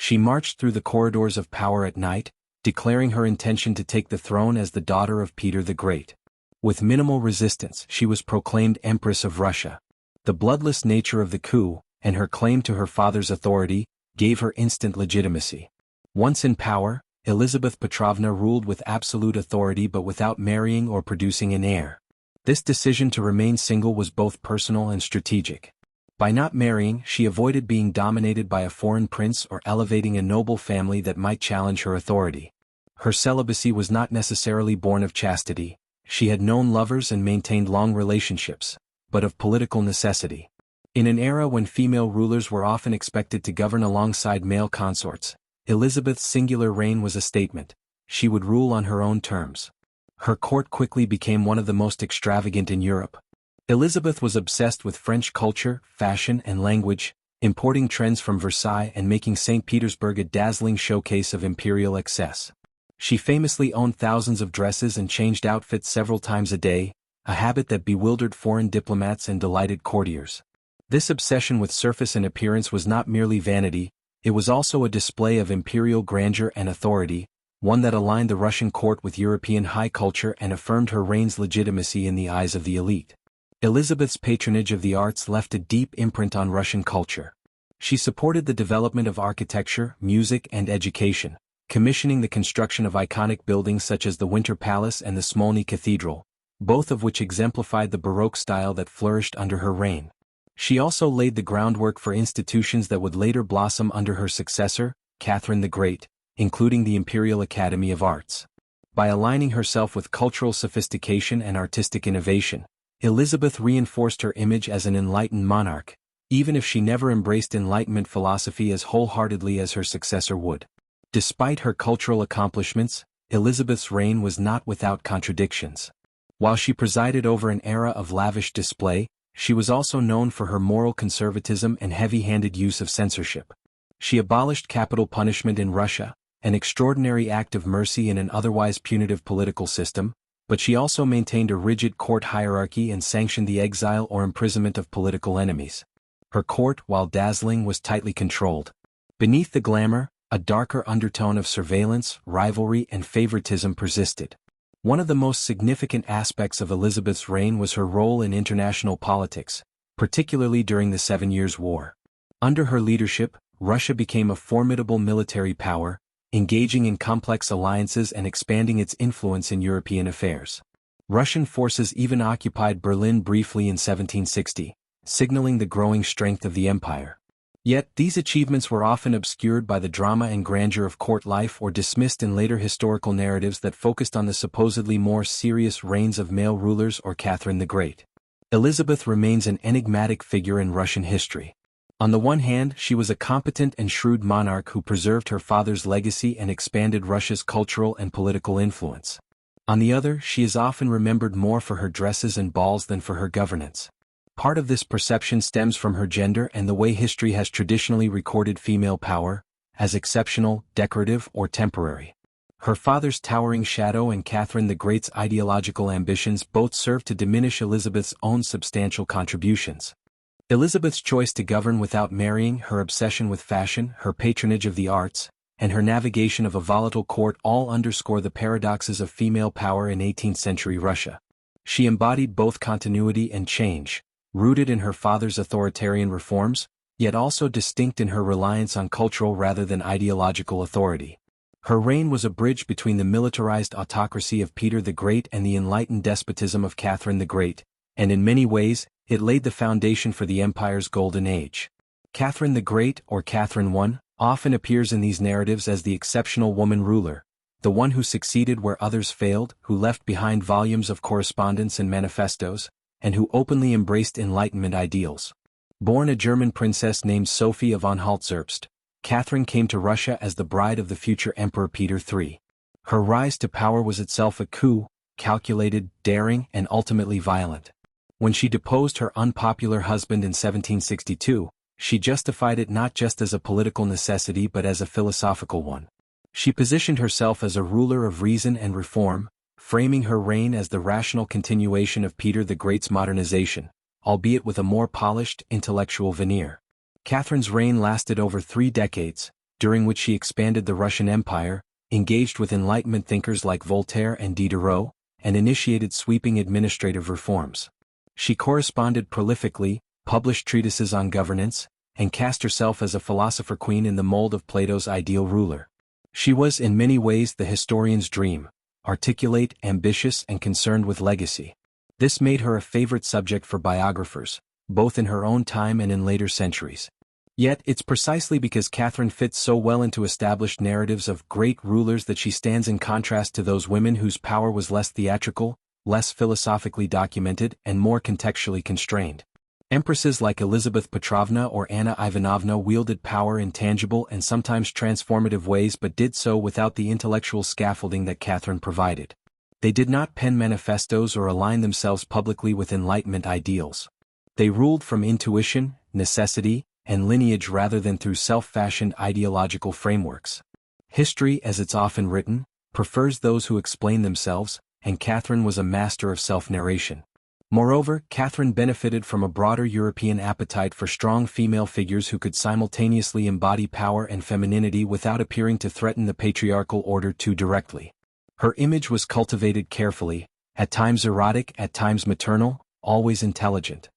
She marched through the corridors of power at night, declaring her intention to take the throne as the daughter of Peter the Great. With minimal resistance, she was proclaimed Empress of Russia. The bloodless nature of the coup, and her claim to her father's authority, gave her instant legitimacy. Once in power, Elizabeth Petrovna ruled with absolute authority but without marrying or producing an heir. This decision to remain single was both personal and strategic. By not marrying, she avoided being dominated by a foreign prince or elevating a noble family that might challenge her authority. Her celibacy was not necessarily born of chastity, she had known lovers and maintained long relationships, but of political necessity. In an era when female rulers were often expected to govern alongside male consorts, Elizabeth's singular reign was a statement. She would rule on her own terms. Her court quickly became one of the most extravagant in Europe. Elizabeth was obsessed with French culture, fashion and language, importing trends from Versailles and making St. Petersburg a dazzling showcase of imperial excess. She famously owned thousands of dresses and changed outfits several times a day, a habit that bewildered foreign diplomats and delighted courtiers. This obsession with surface and appearance was not merely vanity, it was also a display of imperial grandeur and authority, one that aligned the Russian court with European high culture and affirmed her reign's legitimacy in the eyes of the elite. Elizabeth's patronage of the arts left a deep imprint on Russian culture. She supported the development of architecture, music and education, commissioning the construction of iconic buildings such as the Winter Palace and the Smolny Cathedral, both of which exemplified the Baroque style that flourished under her reign. She also laid the groundwork for institutions that would later blossom under her successor, Catherine the Great, including the Imperial Academy of Arts. By aligning herself with cultural sophistication and artistic innovation, Elizabeth reinforced her image as an enlightened monarch, even if she never embraced Enlightenment philosophy as wholeheartedly as her successor would. Despite her cultural accomplishments, Elizabeth's reign was not without contradictions. While she presided over an era of lavish display, she was also known for her moral conservatism and heavy-handed use of censorship. She abolished capital punishment in Russia, an extraordinary act of mercy in an otherwise punitive political system, but she also maintained a rigid court hierarchy and sanctioned the exile or imprisonment of political enemies. Her court, while dazzling, was tightly controlled. Beneath the glamour, a darker undertone of surveillance, rivalry and favoritism persisted. One of the most significant aspects of Elizabeth's reign was her role in international politics, particularly during the 7 Years' War. Under her leadership, Russia became a formidable military power, engaging in complex alliances and expanding its influence in European affairs. Russian forces even occupied Berlin briefly in 1760, signaling the growing strength of the empire. Yet, these achievements were often obscured by the drama and grandeur of court life or dismissed in later historical narratives that focused on the supposedly more serious reigns of male rulers or Catherine the Great. Elizabeth remains an enigmatic figure in Russian history. On the one hand, she was a competent and shrewd monarch who preserved her father's legacy and expanded Russia's cultural and political influence. On the other, she is often remembered more for her dresses and balls than for her governance. Part of this perception stems from her gender and the way history has traditionally recorded female power, as exceptional, decorative, or temporary. Her father's towering shadow and Catherine the Great's ideological ambitions both served to diminish Elizabeth's own substantial contributions. Elizabeth's choice to govern without marrying, her obsession with fashion, her patronage of the arts, and her navigation of a volatile court all underscore the paradoxes of female power in 18th-century Russia. She embodied both continuity and change, rooted in her father's authoritarian reforms, yet also distinct in her reliance on cultural rather than ideological authority. Her reign was a bridge between the militarized autocracy of Peter the Great and the enlightened despotism of Catherine the Great, and in many ways, it laid the foundation for the empire's golden age. Catherine the Great, or Catherine I, often appears in these narratives as the exceptional woman ruler, the one who succeeded where others failed, who left behind volumes of correspondence and manifestos, and who openly embraced Enlightenment ideals. Born a German princess named Sophia von Holtzerbst, Catherine came to Russia as the bride of the future Emperor Peter III. Her rise to power was itself a coup, calculated, daring, and ultimately violent. When she deposed her unpopular husband in 1762, she justified it not just as a political necessity but as a philosophical one. She positioned herself as a ruler of reason and reform, framing her reign as the rational continuation of Peter the Great's modernization, albeit with a more polished, intellectual veneer. Catherine's reign lasted over 3 decades, during which she expanded the Russian Empire, engaged with Enlightenment thinkers like Voltaire and Diderot, and initiated sweeping administrative reforms. She corresponded prolifically, published treatises on governance, and cast herself as a philosopher queen in the mold of Plato's ideal ruler. She was in many ways the historian's dream, articulate, ambitious, and concerned with legacy. This made her a favorite subject for biographers, both in her own time and in later centuries. Yet it's precisely because Catherine fits so well into established narratives of great rulers that she stands in contrast to those women whose power was less theatrical, less philosophically documented, and more contextually constrained. Empresses like Elizabeth Petrovna or Anna Ivanovna wielded power in tangible and sometimes transformative ways but did so without the intellectual scaffolding that Catherine provided. They did not pen manifestos or align themselves publicly with Enlightenment ideals. They ruled from intuition, necessity, and lineage rather than through self-fashioned ideological frameworks. History, as it's often written, prefers those who explain themselves, and Catherine was a master of self-narration. Moreover, Catherine benefited from a broader European appetite for strong female figures who could simultaneously embody power and femininity without appearing to threaten the patriarchal order too directly. Her image was cultivated carefully, at times erotic, at times maternal, always intelligent.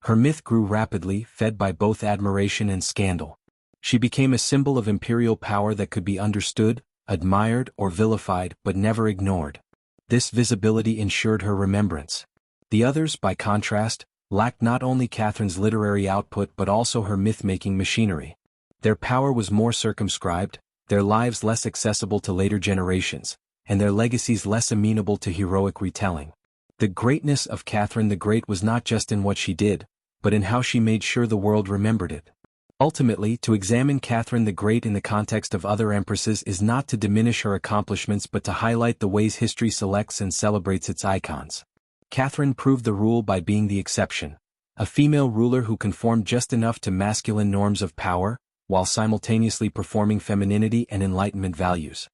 Her myth grew rapidly, fed by both admiration and scandal. She became a symbol of imperial power that could be understood, admired, or vilified, but never ignored. This visibility ensured her remembrance. The others, by contrast, lacked not only Catherine's literary output but also her myth-making machinery. Their power was more circumscribed, their lives less accessible to later generations, and their legacies less amenable to heroic retelling. The greatness of Catherine the Great was not just in what she did, but in how she made sure the world remembered it. Ultimately, to examine Catherine the Great in the context of other empresses is not to diminish her accomplishments but to highlight the ways history selects and celebrates its icons. Catherine proved the rule by being the exception, a female ruler who conformed just enough to masculine norms of power, while simultaneously performing femininity and Enlightenment values.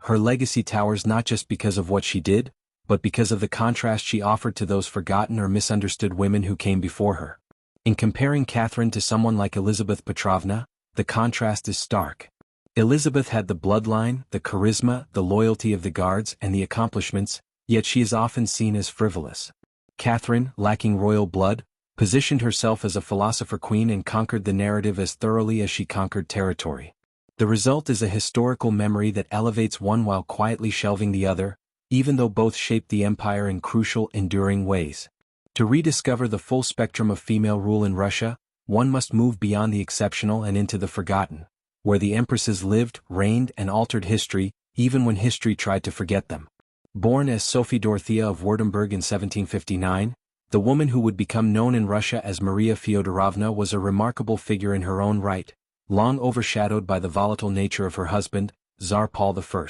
Her legacy towers not just because of what she did, but because of the contrast she offered to those forgotten or misunderstood women who came before her. In comparing Catherine to someone like Elizabeth Petrovna, the contrast is stark. Elizabeth had the bloodline, the charisma, the loyalty of the guards, and the accomplishments, yet she is often seen as frivolous. Catherine, lacking royal blood, positioned herself as a philosopher queen and conquered the narrative as thoroughly as she conquered territory. The result is a historical memory that elevates one while quietly shelving the other, even though both shaped the empire in crucial, enduring ways. To rediscover the full spectrum of female rule in Russia, one must move beyond the exceptional and into the forgotten, where the empresses lived, reigned, and altered history, even when history tried to forget them. Born as Sophie Dorothea of Württemberg in 1759, the woman who would become known in Russia as Maria Feodorovna was a remarkable figure in her own right, long overshadowed by the volatile nature of her husband, Tsar Paul I.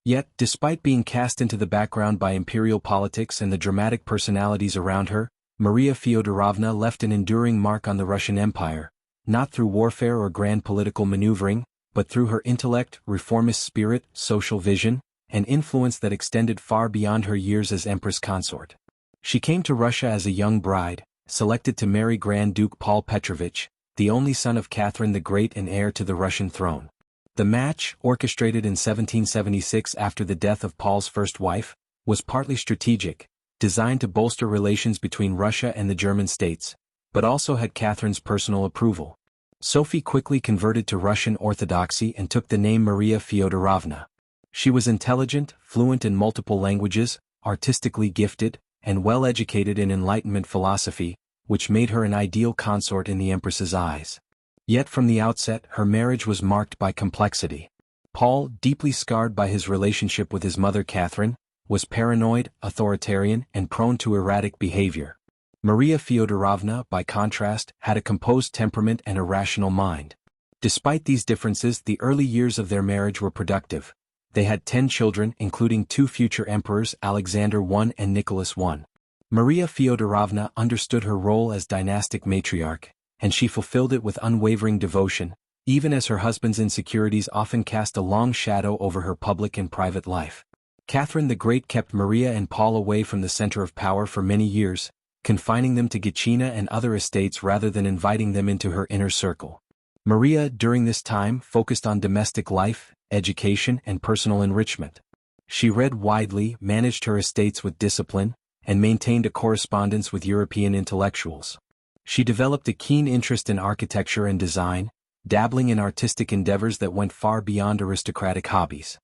Yet, despite being cast into the background by imperial politics and the dramatic personalities around her, Maria Feodorovna left an enduring mark on the Russian Empire, not through warfare or grand political maneuvering, but through her intellect, reformist spirit, social vision, and influence that extended far beyond her years as Empress consort. She came to Russia as a young bride, selected to marry Grand Duke Paul Petrovich, the only son of Catherine the Great and heir to the Russian throne. The match, orchestrated in 1776 after the death of Paul's first wife, was partly strategic, designed to bolster relations between Russia and the German states, but also had Catherine's personal approval. Sophie quickly converted to Russian Orthodoxy and took the name Maria Feodorovna. She was intelligent, fluent in multiple languages, artistically gifted, and well-educated in Enlightenment philosophy, which made her an ideal consort in the Empress's eyes. Yet from the outset, her marriage was marked by complexity. Paul, deeply scarred by his relationship with his mother Catherine, was paranoid, authoritarian, and prone to erratic behavior. Maria Feodorovna, by contrast, had a composed temperament and a rational mind. Despite these differences, the early years of their marriage were productive. They had 10 children, including 2 future emperors, Alexander I and Nicholas I. Maria Feodorovna understood her role as dynastic matriarch, and she fulfilled it with unwavering devotion, even as her husband's insecurities often cast a long shadow over her public and private life. Catherine the Great kept Maria and Paul away from the center of power for many years, confining them to Ghechina and other estates rather than inviting them into her inner circle. Maria, during this time, focused on domestic life, education, and personal enrichment. She read widely, managed her estates with discipline, and maintained a correspondence with European intellectuals. She developed a keen interest in architecture and design, dabbling in artistic endeavors that went far beyond aristocratic hobbies.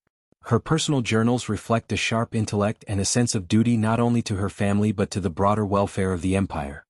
Her personal journals reflect a sharp intellect and a sense of duty not only to her family but to the broader welfare of the empire.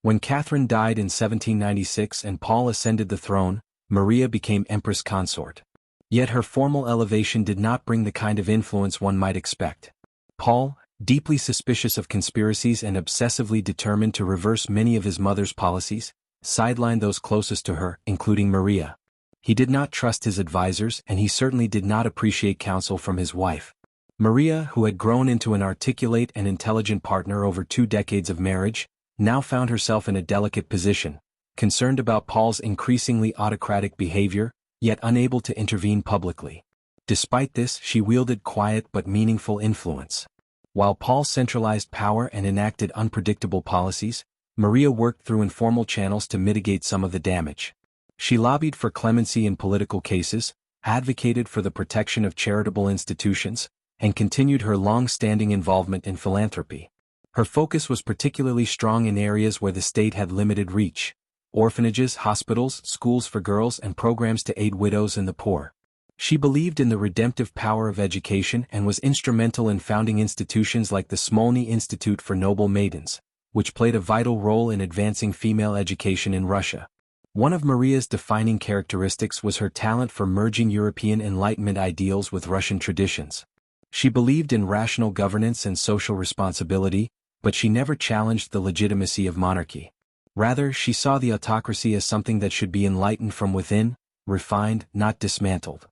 When Catherine died in 1796 and Paul ascended the throne, Maria became empress consort. Yet her formal elevation did not bring the kind of influence one might expect. Paul, deeply suspicious of conspiracies and obsessively determined to reverse many of his mother's policies, sidelined those closest to her, including Maria. He did not trust his advisors and he certainly did not appreciate counsel from his wife. Maria, who had grown into an articulate and intelligent partner over 2 decades of marriage, now found herself in a delicate position, concerned about Paul's increasingly autocratic behavior, yet unable to intervene publicly. Despite this, she wielded quiet but meaningful influence. While Paul centralized power and enacted unpredictable policies, Maria worked through informal channels to mitigate some of the damage. She lobbied for clemency in political cases, advocated for the protection of charitable institutions, and continued her long-standing involvement in philanthropy. Her focus was particularly strong in areas where the state had limited reach: orphanages, hospitals, schools for girls, and programs to aid widows and the poor. She believed in the redemptive power of education and was instrumental in founding institutions like the Smolny Institute for Noble Maidens, which played a vital role in advancing female education in Russia. One of Maria's defining characteristics was her talent for merging European Enlightenment ideals with Russian traditions. She believed in rational governance and social responsibility, but she never challenged the legitimacy of monarchy. Rather, she saw the autocracy as something that should be enlightened from within, refined, not dismantled.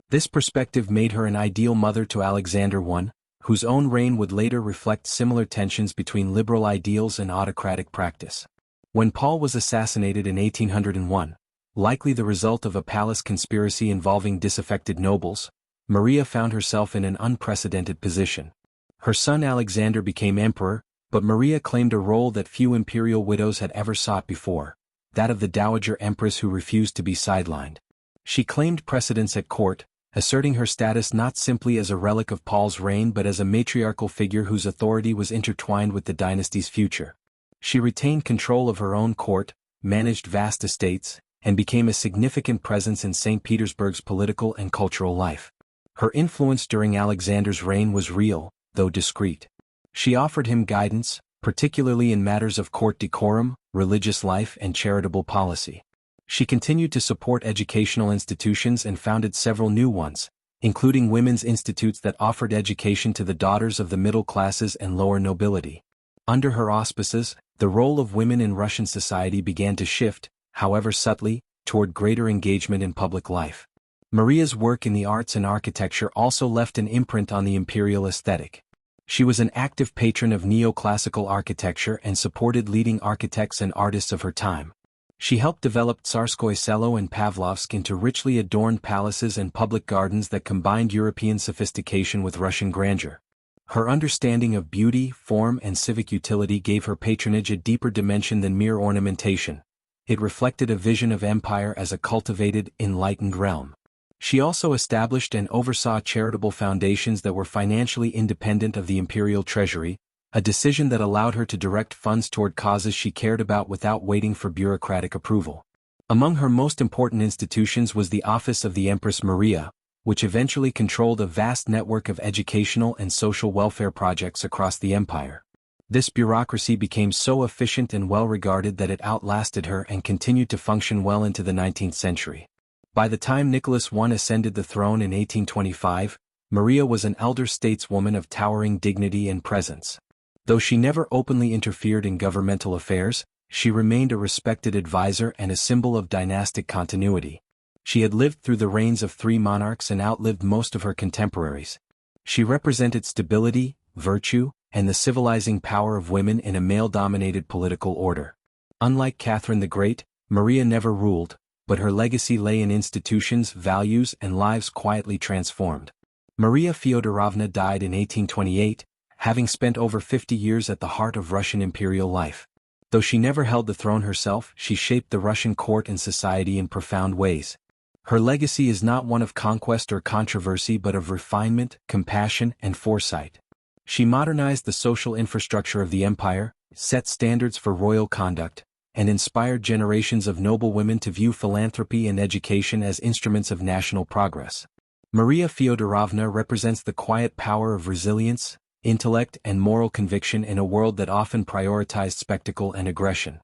This perspective made her an ideal mother to Alexander I, whose own reign would later reflect similar tensions between liberal ideals and autocratic practice. When Paul was assassinated in 1801, likely the result of a palace conspiracy involving disaffected nobles, Maria found herself in an unprecedented position. Her son Alexander became emperor, but Maria claimed a role that few imperial widows had ever sought before, that of the dowager empress who refused to be sidelined. She claimed precedence at court, asserting her status not simply as a relic of Paul's reign but as a matriarchal figure whose authority was intertwined with the dynasty's future. She retained control of her own court, managed vast estates, and became a significant presence in St. Petersburg's political and cultural life. Her influence during Alexander's reign was real, though discreet. She offered him guidance, particularly in matters of court decorum, religious life, and charitable policy. She continued to support educational institutions and founded several new ones, including women's institutes that offered education to the daughters of the middle classes and lower nobility. Under her auspices, the role of women in Russian society began to shift, however subtly, toward greater engagement in public life. Maria's work in the arts and architecture also left an imprint on the imperial aesthetic. She was an active patron of neoclassical architecture and supported leading architects and artists of her time. She helped develop Tsarskoye Selo and Pavlovsk into richly adorned palaces and public gardens that combined European sophistication with Russian grandeur. Her understanding of beauty, form, and civic utility gave her patronage a deeper dimension than mere ornamentation. It reflected a vision of empire as a cultivated, enlightened realm. She also established and oversaw charitable foundations that were financially independent of the imperial treasury, a decision that allowed her to direct funds toward causes she cared about without waiting for bureaucratic approval. Among her most important institutions was the office of the Empress Maria, which eventually controlled a vast network of educational and social welfare projects across the empire. This bureaucracy became so efficient and well-regarded that it outlasted her and continued to function well into the 19th century. By the time Nicholas I ascended the throne in 1825, Maria was an elder stateswoman of towering dignity and presence. Though she never openly interfered in governmental affairs, she remained a respected advisor and a symbol of dynastic continuity. She had lived through the reigns of 3 monarchs and outlived most of her contemporaries. She represented stability, virtue, and the civilizing power of women in a male-dominated political order. Unlike Catherine the Great, Maria never ruled, but her legacy lay in institutions, values, and lives quietly transformed. Maria Feodorovna died in 1828, having spent over 50 years at the heart of Russian imperial life. Though she never held the throne herself, she shaped the Russian court and society in profound ways. Her legacy is not one of conquest or controversy but of refinement, compassion, and foresight. She modernized the social infrastructure of the empire, set standards for royal conduct, and inspired generations of noble women to view philanthropy and education as instruments of national progress. Maria Feodorovna represents the quiet power of resilience, intellect, and moral conviction in a world that often prioritized spectacle and aggression.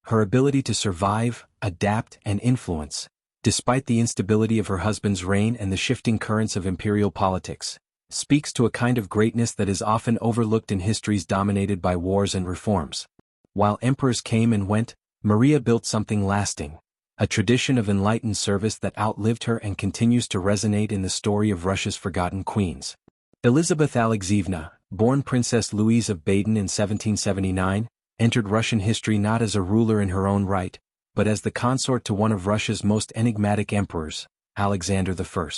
Her ability to survive, adapt, and influence, despite the instability of her husband's reign and the shifting currents of imperial politics, speaks to a kind of greatness that is often overlooked in histories dominated by wars and reforms. While emperors came and went, Maria built something lasting, a tradition of enlightened service that outlived her and continues to resonate in the story of Russia's forgotten queens. Elizabeth Alexeievna, born Princess Louise of Baden in 1779, entered Russian history not as a ruler in her own right, but as the consort to one of Russia's most enigmatic emperors, Alexander I.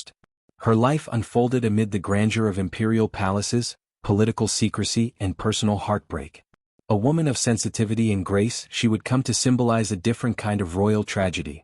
Her life unfolded amid the grandeur of imperial palaces, political secrecy, and personal heartbreak. A woman of sensitivity and grace, she would come to symbolize a different kind of royal tragedy,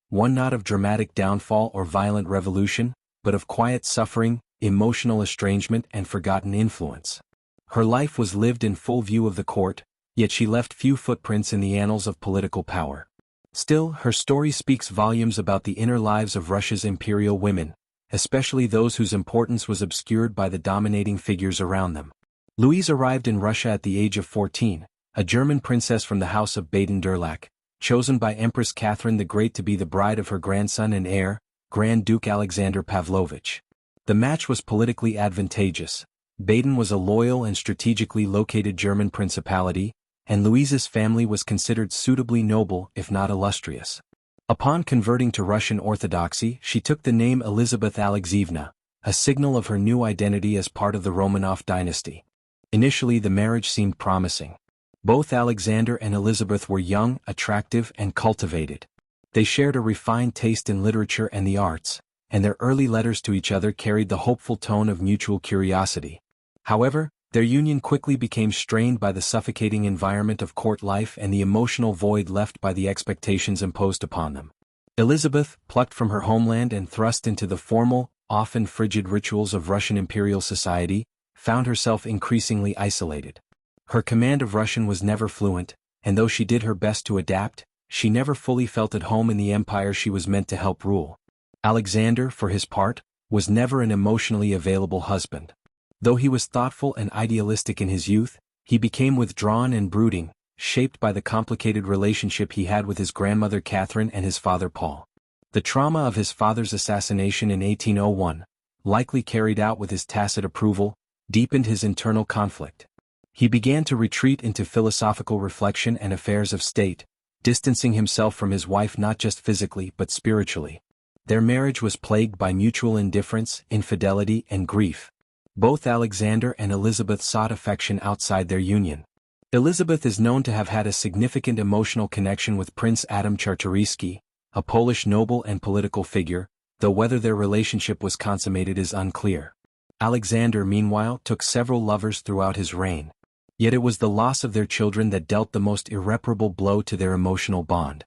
one not of dramatic downfall or violent revolution, but of quiet suffering, emotional estrangement, and forgotten influence. Her life was lived in full view of the court, yet she left few footprints in the annals of political power. Still, her story speaks volumes about the inner lives of Russia's imperial women, especially those whose importance was obscured by the dominating figures around them. Louise arrived in Russia at the age of 14, a German princess from the house of Baden-Durlach, chosen by Empress Catherine the Great to be the bride of her grandson and heir, Grand Duke Alexander Pavlovich. The match was politically advantageous. Baden was a loyal and strategically located German principality, and Louise's family was considered suitably noble if not illustrious. Upon converting to Russian Orthodoxy, she took the name Elizabeth Alexeievna, a signal of her new identity as part of the Romanov dynasty. Initially, the marriage seemed promising. Both Alexander and Elizabeth were young, attractive, and cultivated. They shared a refined taste in literature and the arts, and their early letters to each other carried the hopeful tone of mutual curiosity. However, their union quickly became strained by the suffocating environment of court life and the emotional void left by the expectations imposed upon them. Elizabeth, plucked from her homeland and thrust into the formal, often frigid rituals of Russian imperial society, found herself increasingly isolated. Her command of Russian was never fluent, and though she did her best to adapt, she never fully felt at home in the empire she was meant to help rule. Alexander, for his part, was never an emotionally available husband. Though he was thoughtful and idealistic in his youth, he became withdrawn and brooding, shaped by the complicated relationship he had with his grandmother Catherine and his father Paul. The trauma of his father's assassination in 1801, likely carried out with his tacit approval, deepened his internal conflict. He began to retreat into philosophical reflection and affairs of state, distancing himself from his wife not just physically but spiritually. Their marriage was plagued by mutual indifference, infidelity, and grief. Both Alexander and Elizabeth sought affection outside their union. Elizabeth is known to have had a significant emotional connection with Prince Adam Czartoryski, a Polish noble and political figure, though whether their relationship was consummated is unclear. Alexander, meanwhile, took several lovers throughout his reign. Yet it was the loss of their children that dealt the most irreparable blow to their emotional bond.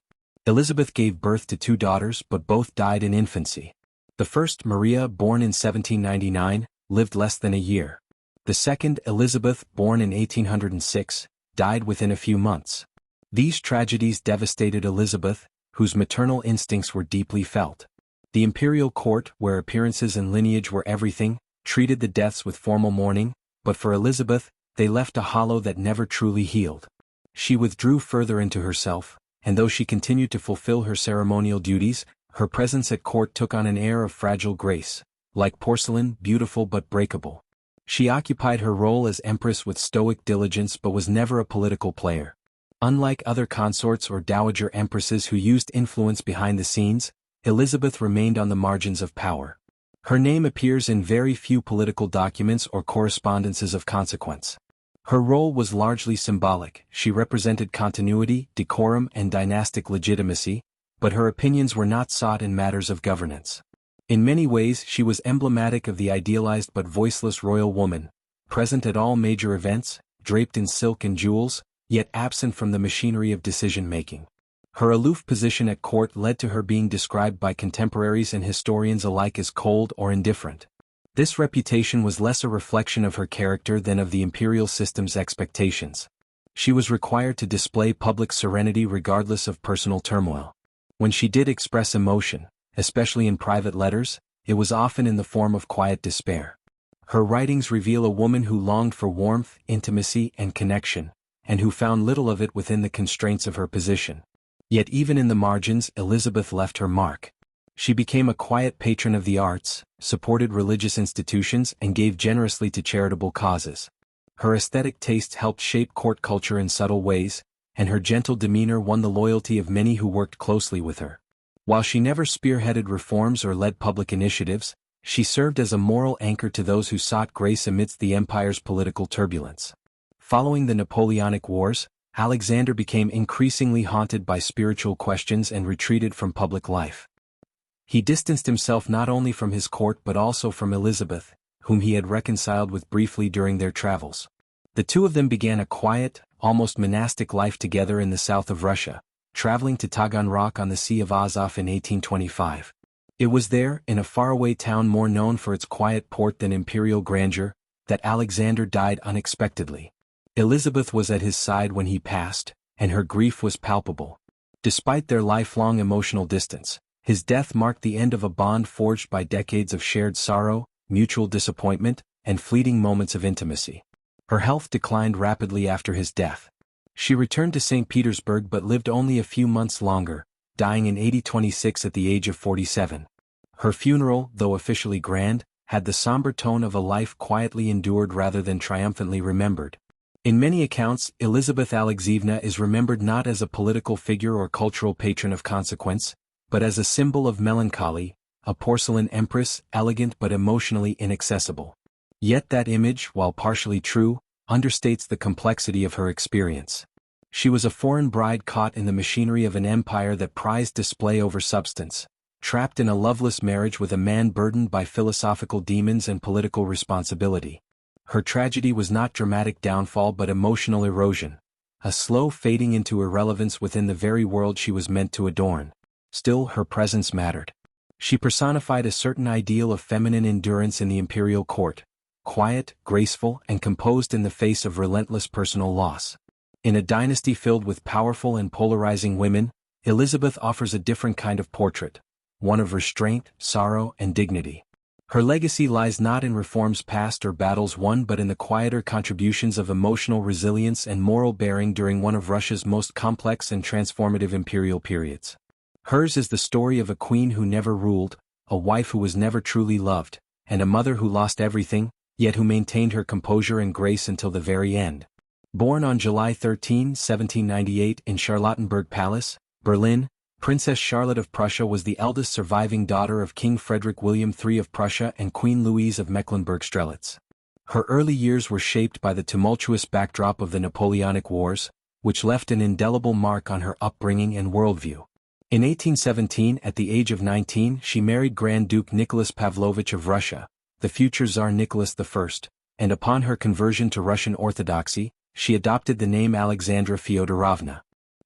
Elizabeth gave birth to 2 daughters, but both died in infancy. The first, Maria, born in 1799, lived less than a year. The second, Elizabeth, born in 1806, died within a few months. These tragedies devastated Elizabeth, whose maternal instincts were deeply felt. The imperial court, where appearances and lineage were everything, treated the deaths with formal mourning, but for Elizabeth, they left a hollow that never truly healed. She withdrew further into herself, and though she continued to fulfill her ceremonial duties, her presence at court took on an air of fragile grace, like porcelain, beautiful but breakable. She occupied her role as empress with stoic diligence but was never a political player. Unlike other consorts or dowager empresses who used influence behind the scenes, Elizabeth remained on the margins of power. Her name appears in very few political documents or correspondences of consequence. Her role was largely symbolic. She represented continuity, decorum, and dynastic legitimacy, but her opinions were not sought in matters of governance. In many ways she was emblematic of the idealized but voiceless royal woman, present at all major events, draped in silk and jewels, yet absent from the machinery of decision-making. Her aloof position at court led to her being described by contemporaries and historians alike as cold or indifferent. This reputation was less a reflection of her character than of the imperial system's expectations. She was required to display public serenity regardless of personal turmoil. When she did express emotion, especially in private letters, it was often in the form of quiet despair. Her writings reveal a woman who longed for warmth, intimacy, and connection, and who found little of it within the constraints of her position. Yet even in the margins, Elizabeth left her mark. She became a quiet patron of the arts, supported religious institutions, and gave generously to charitable causes. Her aesthetic tastes helped shape court culture in subtle ways, and her gentle demeanor won the loyalty of many who worked closely with her. While she never spearheaded reforms or led public initiatives, she served as a moral anchor to those who sought grace amidst the empire's political turbulence. Following the Napoleonic Wars, Alexander became increasingly haunted by spiritual questions and retreated from public life. He distanced himself not only from his court but also from Elizabeth, whom he had reconciled with briefly during their travels. The two of them began a quiet, almost monastic life together in the south of Russia, traveling to Taganrog on the Sea of Azov in 1825. It was there, in a faraway town more known for its quiet port than imperial grandeur, that Alexander died unexpectedly. Elizabeth was at his side when he passed, and her grief was palpable. Despite their lifelong emotional distance, his death marked the end of a bond forged by decades of shared sorrow, mutual disappointment, and fleeting moments of intimacy. Her health declined rapidly after his death. She returned to St. Petersburg but lived only a few months longer, dying in 1826 at the age of 47. Her funeral, though officially grand, had the somber tone of a life quietly endured rather than triumphantly remembered. In many accounts, Elizabeth Alexeievna is remembered not as a political figure or cultural patron of consequence, but as a symbol of melancholy, a porcelain empress, elegant but emotionally inaccessible. Yet that image, while partially true, understates the complexity of her experience. She was a foreign bride caught in the machinery of an empire that prized display over substance, trapped in a loveless marriage with a man burdened by philosophical demons and political responsibility. Her tragedy was not dramatic downfall but emotional erosion, a slow fading into irrelevance within the very world she was meant to adorn. Still, her presence mattered. She personified a certain ideal of feminine endurance in the imperial court, quiet, graceful, and composed in the face of relentless personal loss. In a dynasty filled with powerful and polarizing women, Elizabeth offers a different kind of portrait, one of restraint, sorrow, and dignity. Her legacy lies not in reforms past or battles won but in the quieter contributions of emotional resilience and moral bearing during one of Russia's most complex and transformative imperial periods. Hers is the story of a queen who never ruled, a wife who was never truly loved, and a mother who lost everything, yet who maintained her composure and grace until the very end. Born on July 13, 1798 in Charlottenburg Palace, Berlin, Princess Charlotte of Prussia was the eldest surviving daughter of King Frederick William III of Prussia and Queen Louise of Mecklenburg-Strelitz. Her early years were shaped by the tumultuous backdrop of the Napoleonic Wars, which left an indelible mark on her upbringing and worldview. In 1817, at the age of 19, she married Grand Duke Nicholas Pavlovich of Russia, the future Tsar Nicholas I, and upon her conversion to Russian Orthodoxy, she adopted the name Alexandra Feodorovna.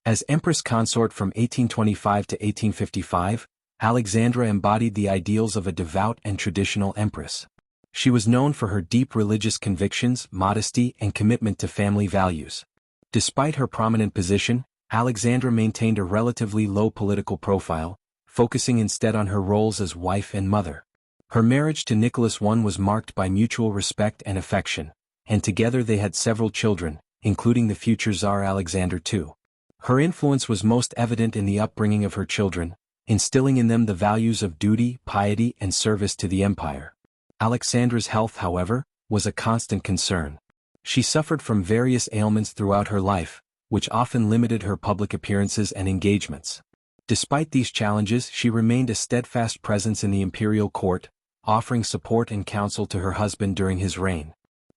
As Empress Consort from 1825 to 1855, Alexandra embodied the ideals of a devout and traditional empress. She was known for her deep religious convictions, modesty, and commitment to family values. Despite her prominent position, Alexandra maintained a relatively low political profile, focusing instead on her roles as wife and mother. Her marriage to Nicholas I was marked by mutual respect and affection, and together they had several children, including the future Tsar Alexander II. Her influence was most evident in the upbringing of her children, instilling in them the values of duty, piety, and service to the empire. Alexandra's health, however, was a constant concern. She suffered from various ailments throughout her life, which often limited her public appearances and engagements. Despite these challenges, she remained a steadfast presence in the imperial court, offering support and counsel to her husband during his reign.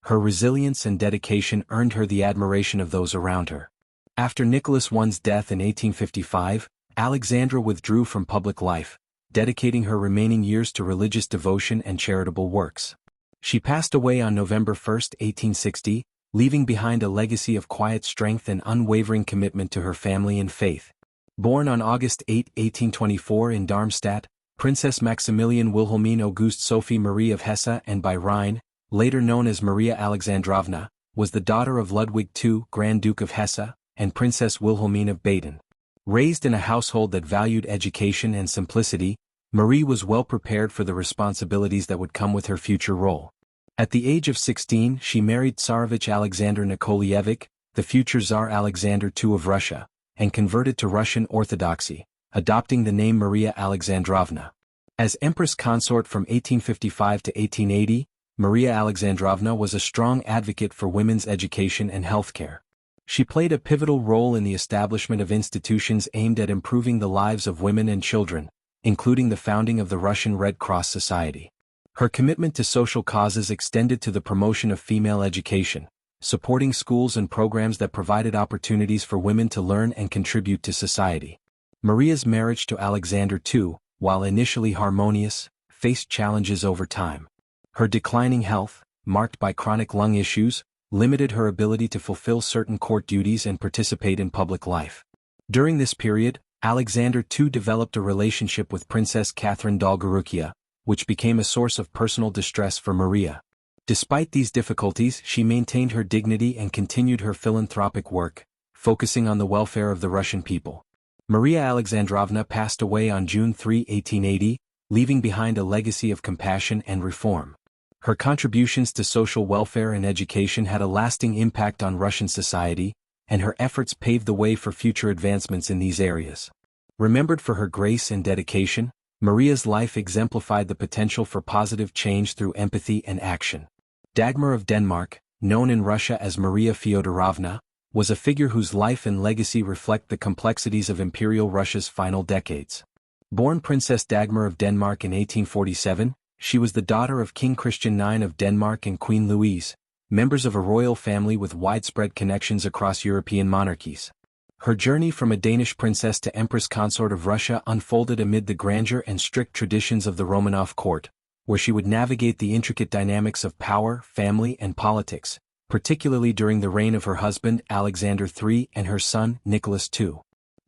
Her resilience and dedication earned her the admiration of those around her. After Nicholas I's death in 1855, Alexandra withdrew from public life, dedicating her remaining years to religious devotion and charitable works. She passed away on November 1, 1860, leaving behind a legacy of quiet strength and unwavering commitment to her family and faith. Born on August 8, 1824 in Darmstadt, Princess Maximilian Wilhelmine Auguste Sophie Marie of Hesse and by Rhine, later known as Maria Alexandrovna, was the daughter of Ludwig II, Grand Duke of Hesse, and Princess Wilhelmine of Baden. Raised in a household that valued education and simplicity, Marie was well prepared for the responsibilities that would come with her future role. At the age of 16, she married Tsarevich Alexander Nikolaevich, the future Tsar Alexander II of Russia, and converted to Russian Orthodoxy, adopting the name Maria Alexandrovna. As Empress Consort from 1855 to 1880, Maria Alexandrovna was a strong advocate for women's education and healthcare. She played a pivotal role in the establishment of institutions aimed at improving the lives of women and children, including the founding of the Russian Red Cross Society. Her commitment to social causes extended to the promotion of female education, supporting schools and programs that provided opportunities for women to learn and contribute to society. Maria's marriage to Alexander II, while initially harmonious, faced challenges over time. Her declining health, marked by chronic lung issues, limited her ability to fulfill certain court duties and participate in public life. During this period, Alexander II developed a relationship with Princess Catherine Dolgorukia, which became a source of personal distress for Maria. Despite these difficulties, she maintained her dignity and continued her philanthropic work, focusing on the welfare of the Russian people. Maria Alexandrovna passed away on June 3, 1880, leaving behind a legacy of compassion and reform. Her contributions to social welfare and education had a lasting impact on Russian society, and her efforts paved the way for future advancements in these areas. Remembered for her grace and dedication, Maria's life exemplified the potential for positive change through empathy and action. Dagmar of Denmark, known in Russia as Maria Feodorovna, was a figure whose life and legacy reflect the complexities of Imperial Russia's final decades. Born Princess Dagmar of Denmark in 1847, she was the daughter of King Christian IX of Denmark and Queen Louise, members of a royal family with widespread connections across European monarchies. Her journey from a Danish princess to Empress Consort of Russia unfolded amid the grandeur and strict traditions of the Romanov court, where she would navigate the intricate dynamics of power, family, and politics, particularly during the reign of her husband Alexander III and her son Nicholas II.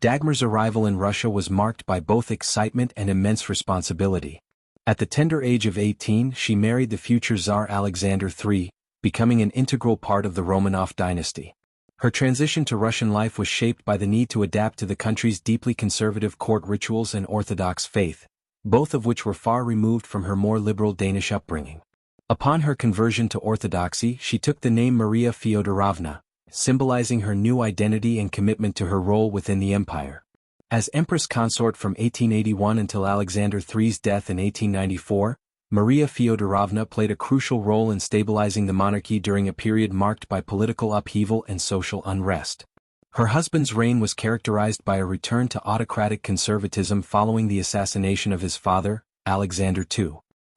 Dagmar's arrival in Russia was marked by both excitement and immense responsibility. At the tender age of 18, she married the future Tsar Alexander III, becoming an integral part of the Romanov dynasty. Her transition to Russian life was shaped by the need to adapt to the country's deeply conservative court rituals and Orthodox faith, both of which were far removed from her more liberal Danish upbringing. Upon her conversion to Orthodoxy, she took the name Maria Feodorovna, symbolizing her new identity and commitment to her role within the empire. As Empress Consort from 1881 until Alexander III's death in 1894, Maria Feodorovna played a crucial role in stabilizing the monarchy during a period marked by political upheaval and social unrest. Her husband's reign was characterized by a return to autocratic conservatism following the assassination of his father, Alexander II.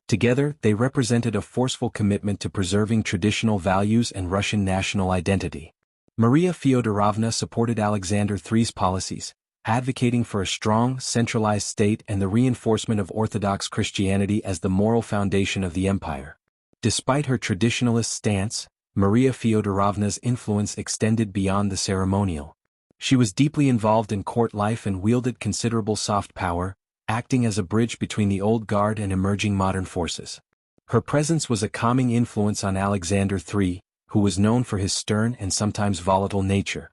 Together, they represented a forceful commitment to preserving traditional values and Russian national identity. Maria Feodorovna supported Alexander III's policies, advocating for a strong, centralized state and the reinforcement of Orthodox Christianity as the moral foundation of the empire. Despite her traditionalist stance, Maria Feodorovna's influence extended beyond the ceremonial. She was deeply involved in court life and wielded considerable soft power, acting as a bridge between the old guard and emerging modern forces. Her presence was a calming influence on Alexander III, who was known for his stern and sometimes volatile nature.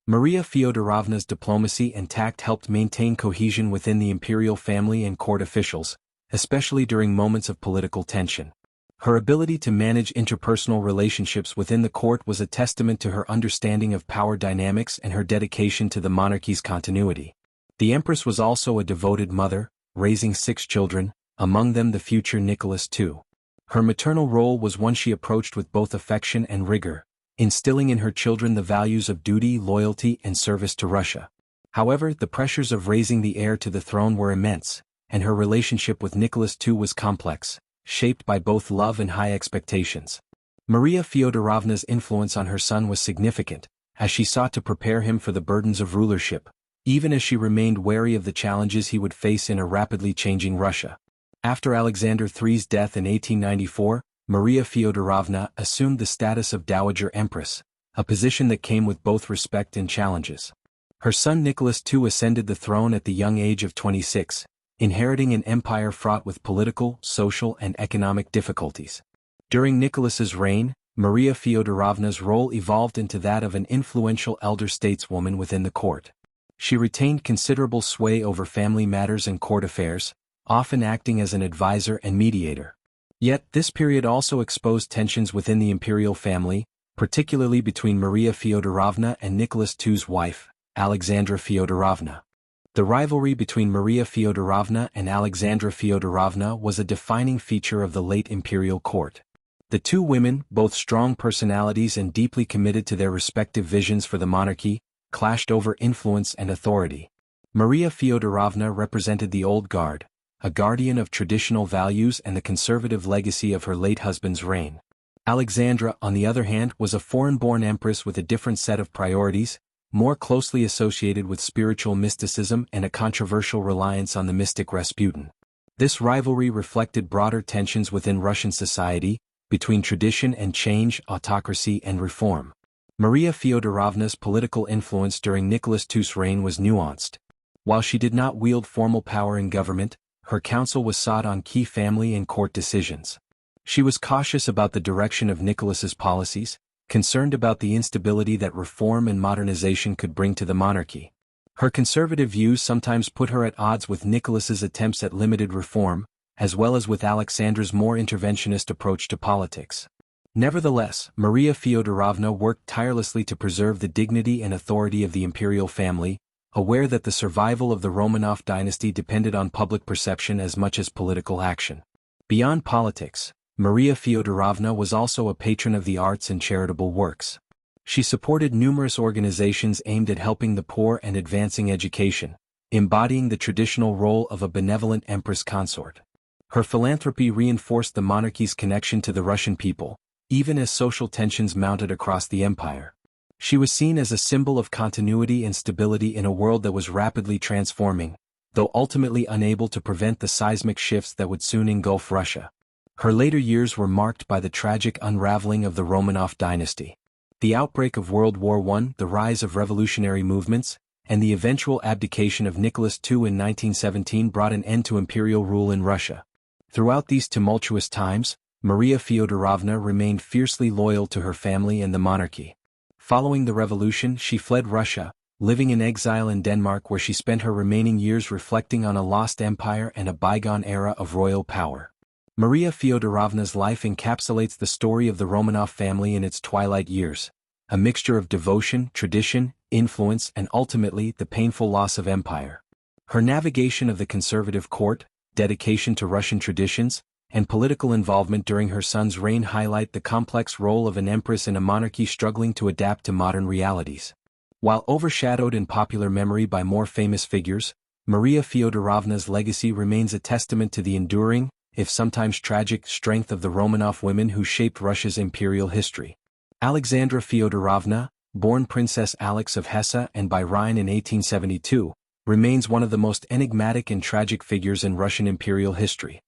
Maria Feodorovna's diplomacy and tact helped maintain cohesion within the imperial family and court officials, especially during moments of political tension. Her ability to manage interpersonal relationships within the court was a testament to her understanding of power dynamics and her dedication to the monarchy's continuity. The empress was also a devoted mother, raising 6 children, among them the future Nicholas II. Her maternal role was one she approached with both affection and rigor, instilling in her children the values of duty, loyalty, and service to Russia. However, the pressures of raising the heir to the throne were immense, and her relationship with Nicholas II was complex, shaped by both love and high expectations. Maria Feodorovna's influence on her son was significant, as she sought to prepare him for the burdens of rulership, even as she remained wary of the challenges he would face in a rapidly changing Russia. After Alexander III's death in 1894, Maria Feodorovna assumed the status of Dowager Empress, a position that came with both respect and challenges. Her son Nicholas II ascended the throne at the young age of 26, inheriting an empire fraught with political, social, and economic difficulties. During Nicholas's reign, Maria Feodorovna's role evolved into that of an influential elder stateswoman within the court. She retained considerable sway over family matters and court affairs, often acting as an advisor and mediator. Yet, this period also exposed tensions within the imperial family, particularly between Maria Feodorovna and Nicholas II's wife, Alexandra Feodorovna. The rivalry between Maria Feodorovna and Alexandra Feodorovna was a defining feature of the late imperial court. The two women, both strong personalities and deeply committed to their respective visions for the monarchy, clashed over influence and authority. Maria Feodorovna represented the old guard, a guardian of traditional values and the conservative legacy of her late husband's reign. Alexandra, on the other hand, was a foreign-born empress with a different set of priorities, more closely associated with spiritual mysticism and a controversial reliance on the mystic Rasputin. This rivalry reflected broader tensions within Russian society, between tradition and change, autocracy and reform. Maria Feodorovna's political influence during Nicholas II's reign was nuanced. While she did not wield formal power in government, her counsel was sought on key family and court decisions. She was cautious about the direction of Nicholas's policies, concerned about the instability that reform and modernization could bring to the monarchy. Her conservative views sometimes put her at odds with Nicholas's attempts at limited reform, as well as with Alexandra's more interventionist approach to politics. Nevertheless, Maria Feodorovna worked tirelessly to preserve the dignity and authority of the imperial family, aware that the survival of the Romanov dynasty depended on public perception as much as political action. Beyond politics, Maria Feodorovna was also a patron of the arts and charitable works. She supported numerous organizations aimed at helping the poor and advancing education, embodying the traditional role of a benevolent empress consort. Her philanthropy reinforced the monarchy's connection to the Russian people, even as social tensions mounted across the empire. She was seen as a symbol of continuity and stability in a world that was rapidly transforming, though ultimately unable to prevent the seismic shifts that would soon engulf Russia. Her later years were marked by the tragic unraveling of the Romanov dynasty. The outbreak of World War I, the rise of revolutionary movements, and the eventual abdication of Nicholas II in 1917 brought an end to imperial rule in Russia. Throughout these tumultuous times, Maria Feodorovna remained fiercely loyal to her family and the monarchy. Following the revolution, she fled Russia, living in exile in Denmark where she spent her remaining years reflecting on a lost empire and a bygone era of royal power. Maria Feodorovna's life encapsulates the story of the Romanov family in its twilight years, a mixture of devotion, tradition, influence, and ultimately the painful loss of empire. Her navigation of the conservative court, dedication to Russian traditions, and political involvement during her son's reign highlight the complex role of an empress in a monarchy struggling to adapt to modern realities. While overshadowed in popular memory by more famous figures, Maria Feodorovna's legacy remains a testament to the enduring, if sometimes tragic, strength of the Romanov women who shaped Russia's imperial history. Alexandra Feodorovna, born Princess Alex of Hesse and by Rhine in 1872, remains one of the most enigmatic and tragic figures in Russian imperial history.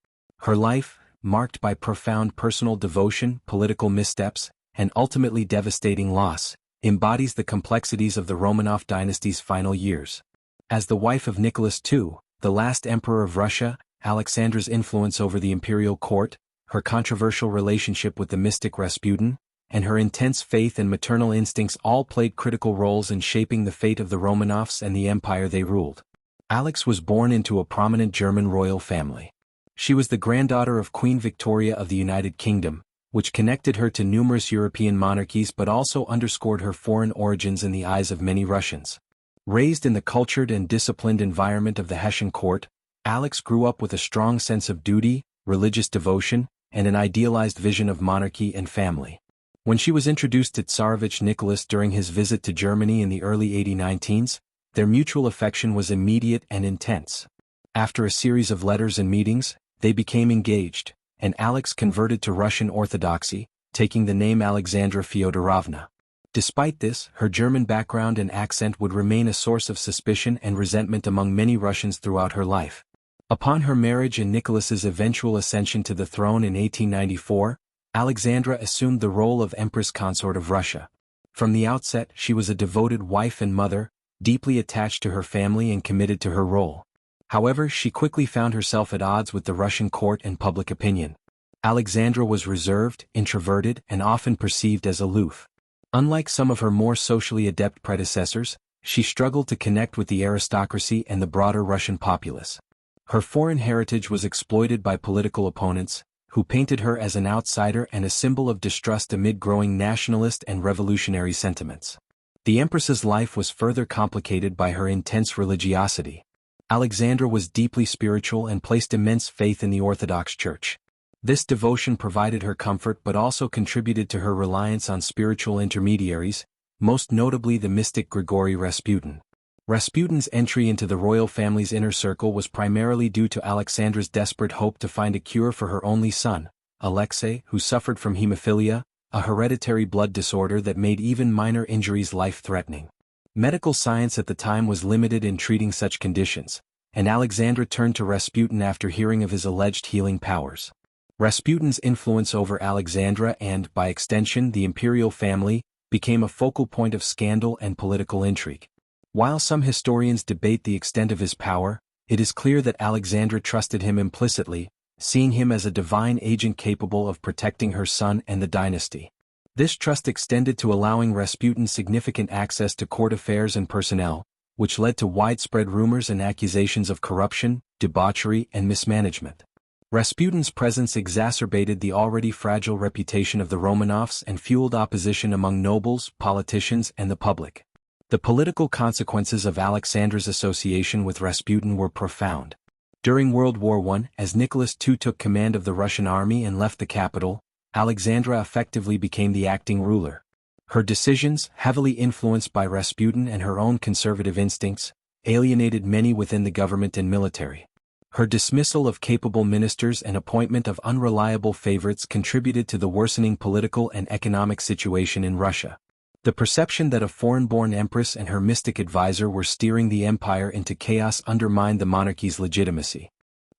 Her life, marked by profound personal devotion, political missteps, and ultimately devastating loss, embodies the complexities of the Romanov dynasty's final years. As the wife of Nicholas II, the last emperor of Russia, Alexandra's influence over the imperial court, her controversial relationship with the mystic Rasputin, and her intense faith and maternal instincts all played critical roles in shaping the fate of the Romanovs and the empire they ruled. Alex was born into a prominent German royal family. She was the granddaughter of Queen Victoria of the United Kingdom, which connected her to numerous European monarchies but also underscored her foreign origins in the eyes of many Russians. Raised in the cultured and disciplined environment of the Hessian court, Alex grew up with a strong sense of duty, religious devotion, and an idealized vision of monarchy and family. When she was introduced to Tsarevich Nicholas during his visit to Germany in the early 1819s, their mutual affection was immediate and intense. After a series of letters and meetings, they became engaged, and Alex converted to Russian Orthodoxy, taking the name Alexandra Feodorovna. Despite this, her German background and accent would remain a source of suspicion and resentment among many Russians throughout her life. Upon her marriage and Nicholas's eventual ascension to the throne in 1894, Alexandra assumed the role of Empress Consort of Russia. From the outset, she was a devoted wife and mother, deeply attached to her family and committed to her role. However, she quickly found herself at odds with the Russian court and public opinion. Alexandra was reserved, introverted, and often perceived as aloof. Unlike some of her more socially adept predecessors, she struggled to connect with the aristocracy and the broader Russian populace. Her foreign heritage was exploited by political opponents, who painted her as an outsider and a symbol of distrust amid growing nationalist and revolutionary sentiments. The empress's life was further complicated by her intense religiosity. Alexandra was deeply spiritual and placed immense faith in the Orthodox Church. This devotion provided her comfort but also contributed to her reliance on spiritual intermediaries, most notably the mystic Grigory Rasputin. Rasputin's entry into the royal family's inner circle was primarily due to Alexandra's desperate hope to find a cure for her only son, Alexei, who suffered from hemophilia, a hereditary blood disorder that made even minor injuries life-threatening. Medical science at the time was limited in treating such conditions, and Alexandra turned to Rasputin after hearing of his alleged healing powers. Rasputin's influence over Alexandra and, by extension, the imperial family, became a focal point of scandal and political intrigue. While some historians debate the extent of his power, it is clear that Alexandra trusted him implicitly, seeing him as a divine agent capable of protecting her son and the dynasty. This trust extended to allowing Rasputin significant access to court affairs and personnel, which led to widespread rumors and accusations of corruption, debauchery, and mismanagement. Rasputin's presence exacerbated the already fragile reputation of the Romanoffs and fueled opposition among nobles, politicians, and the public. The political consequences of Alexandra's association with Rasputin were profound. During World War I, as Nicholas II took command of the Russian army and left the capital, Alexandra effectively became the acting ruler. Her decisions, heavily influenced by Rasputin and her own conservative instincts, alienated many within the government and military. Her dismissal of capable ministers and appointment of unreliable favorites contributed to the worsening political and economic situation in Russia. The perception that a foreign-born empress and her mystic advisor were steering the empire into chaos undermined the monarchy's legitimacy.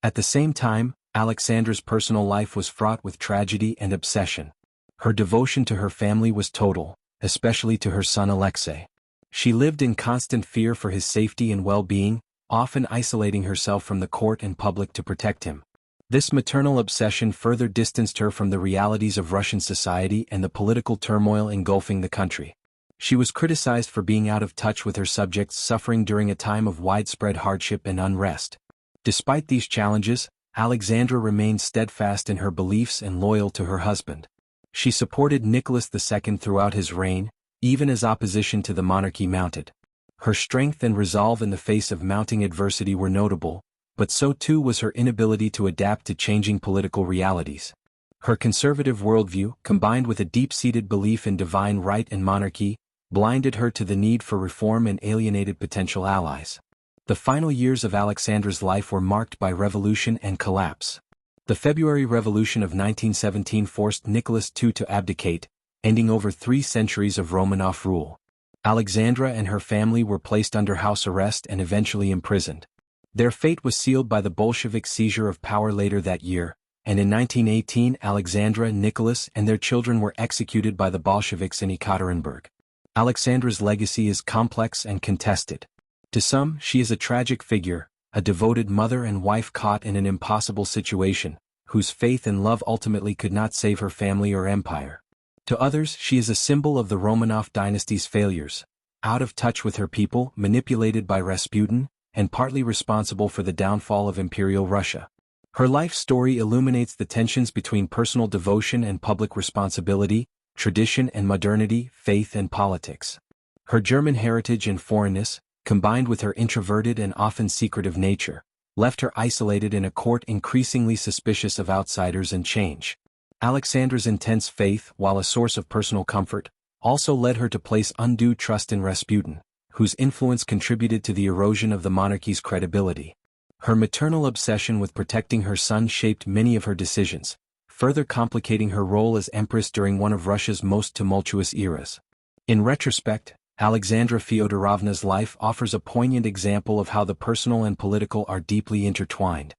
At the same time, Alexandra's personal life was fraught with tragedy and obsession. Her devotion to her family was total, especially to her son Alexei. She lived in constant fear for his safety and well-being, often isolating herself from the court and public to protect him. This maternal obsession further distanced her from the realities of Russian society and the political turmoil engulfing the country. She was criticized for being out of touch with her subjects suffering during a time of widespread hardship and unrest. Despite these challenges, Alexandra remained steadfast in her beliefs and loyal to her husband. She supported Nicholas II throughout his reign, even as opposition to the monarchy mounted. Her strength and resolve in the face of mounting adversity were notable, but so too was her inability to adapt to changing political realities. Her conservative worldview, combined with a deep-seated belief in divine right and monarchy, blinded her to the need for reform and alienated potential allies. The final years of Alexandra's life were marked by revolution and collapse. The February Revolution of 1917 forced Nicholas II to abdicate, ending over 3 centuries of Romanov rule. Alexandra and her family were placed under house arrest and eventually imprisoned. Their fate was sealed by the Bolshevik seizure of power later that year, and in 1918 Alexandra, Nicholas, and their children were executed by the Bolsheviks in Ekaterinburg. Alexandra's legacy is complex and contested. To some, she is a tragic figure, a devoted mother and wife caught in an impossible situation, whose faith and love ultimately could not save her family or empire. To others, she is a symbol of the Romanov dynasty's failures, out of touch with her people, manipulated by Rasputin, and partly responsible for the downfall of Imperial Russia. Her life story illuminates the tensions between personal devotion and public responsibility, tradition and modernity, faith and politics. Her German heritage and foreignness, combined with her introverted and often secretive nature, left her isolated in a court increasingly suspicious of outsiders and change. Alexandra's intense faith, while a source of personal comfort, also led her to place undue trust in Rasputin, whose influence contributed to the erosion of the monarchy's credibility. Her maternal obsession with protecting her son shaped many of her decisions, further complicating her role as empress during one of Russia's most tumultuous eras. In retrospect, Alexandra Feodorovna's life offers a poignant example of how the personal and political are deeply intertwined.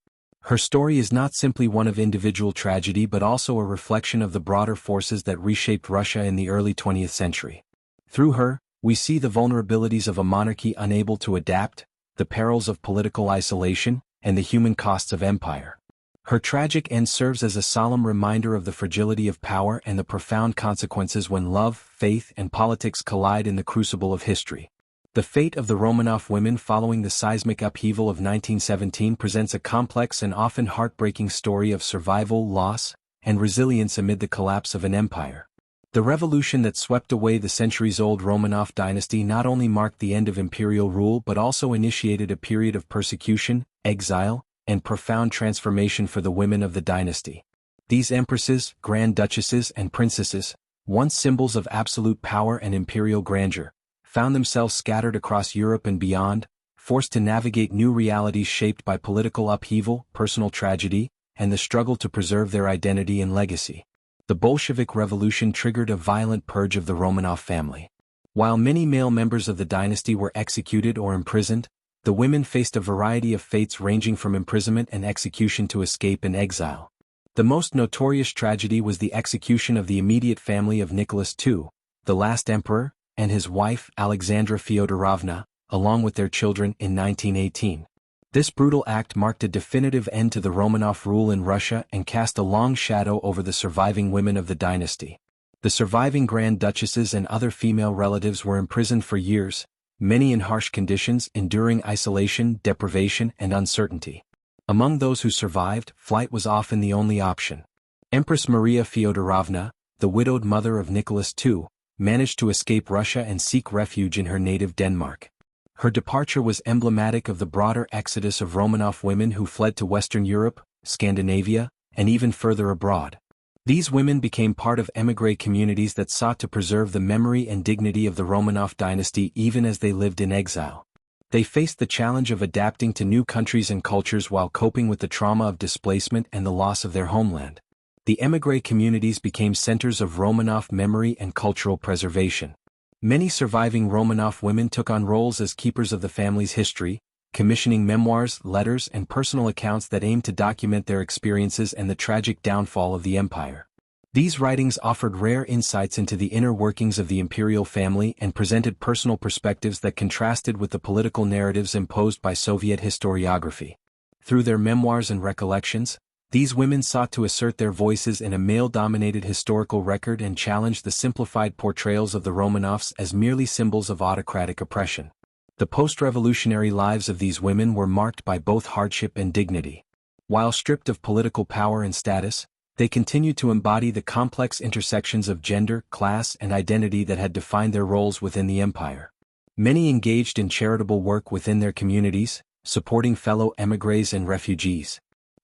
Her story is not simply one of individual tragedy but also a reflection of the broader forces that reshaped Russia in the early 20th century. Through her, we see the vulnerabilities of a monarchy unable to adapt, the perils of political isolation, and the human costs of empire. Her tragic end serves as a solemn reminder of the fragility of power and the profound consequences when love, faith, and politics collide in the crucible of history. The fate of the Romanov women following the seismic upheaval of 1917 presents a complex and often heartbreaking story of survival, loss, and resilience amid the collapse of an empire. The revolution that swept away the centuries-old Romanov dynasty not only marked the end of imperial rule but also initiated a period of persecution, exile, and profound transformation for the women of the dynasty. These empresses, grand duchesses, and princesses, once symbols of absolute power and imperial grandeur, found themselves scattered across Europe and beyond, forced to navigate new realities shaped by political upheaval, personal tragedy, and the struggle to preserve their identity and legacy. The Bolshevik Revolution triggered a violent purge of the Romanov family. While many male members of the dynasty were executed or imprisoned, the women faced a variety of fates ranging from imprisonment and execution to escape and exile. The most notorious tragedy was the execution of the immediate family of Nicholas II, the last emperor, and his wife Alexandra Feodorovna, along with their children in 1918. This brutal act marked a definitive end to the Romanov rule in Russia and cast a long shadow over the surviving women of the dynasty. The surviving grand duchesses and other female relatives were imprisoned for years, many in harsh conditions, enduring isolation, deprivation, and uncertainty. Among those who survived, flight was often the only option. Empress Maria Feodorovna, the widowed mother of Nicholas II, managed to escape Russia and seek refuge in her native Denmark. Her departure was emblematic of the broader exodus of Romanov women who fled to Western Europe, Scandinavia, and even further abroad. These women became part of émigré communities that sought to preserve the memory and dignity of the Romanov dynasty even as they lived in exile. They faced the challenge of adapting to new countries and cultures while coping with the trauma of displacement and the loss of their homeland. The émigré communities became centers of Romanov memory and cultural preservation. Many surviving Romanov women took on roles as keepers of the family's history, commissioning memoirs, letters, and personal accounts that aimed to document their experiences and the tragic downfall of the empire. These writings offered rare insights into the inner workings of the imperial family and presented personal perspectives that contrasted with the political narratives imposed by Soviet historiography. Through their memoirs and recollections, these women sought to assert their voices in a male-dominated historical record and challenge the simplified portrayals of the Romanovs as merely symbols of autocratic oppression. The post-revolutionary lives of these women were marked by both hardship and dignity. While stripped of political power and status, they continued to embody the complex intersections of gender, class, and identity that had defined their roles within the empire. Many engaged in charitable work within their communities, supporting fellow émigrés and refugees.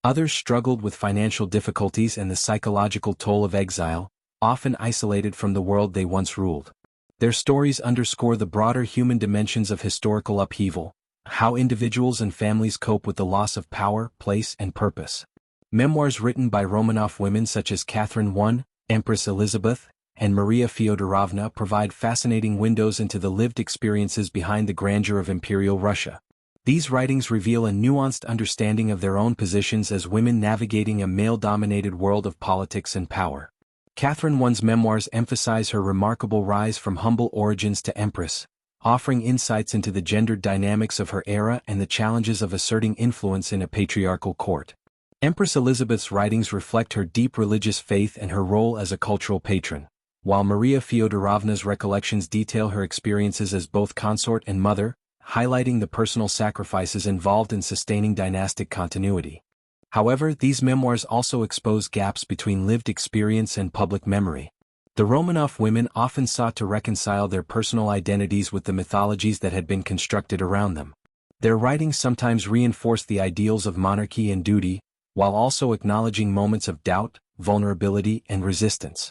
Others struggled with financial difficulties and the psychological toll of exile, often isolated from the world they once ruled. Their stories underscore the broader human dimensions of historical upheaval, how individuals and families cope with the loss of power, place, and purpose. Memoirs written by Romanov women such as Catherine I, Empress Elizabeth, and Maria Feodorovna provide fascinating windows into the lived experiences behind the grandeur of Imperial Russia. These writings reveal a nuanced understanding of their own positions as women navigating a male-dominated world of politics and power. Catherine I's memoirs emphasize her remarkable rise from humble origins to empress, offering insights into the gendered dynamics of her era and the challenges of asserting influence in a patriarchal court. Empress Elizabeth's writings reflect her deep religious faith and her role as a cultural patron, while Maria Feodorovna's recollections detail her experiences as both consort and mother, highlighting the personal sacrifices involved in sustaining dynastic continuity. However, these memoirs also expose gaps between lived experience and public memory. The Romanov women often sought to reconcile their personal identities with the mythologies that had been constructed around them. Their writings sometimes reinforced the ideals of monarchy and duty, while also acknowledging moments of doubt, vulnerability, and resistance.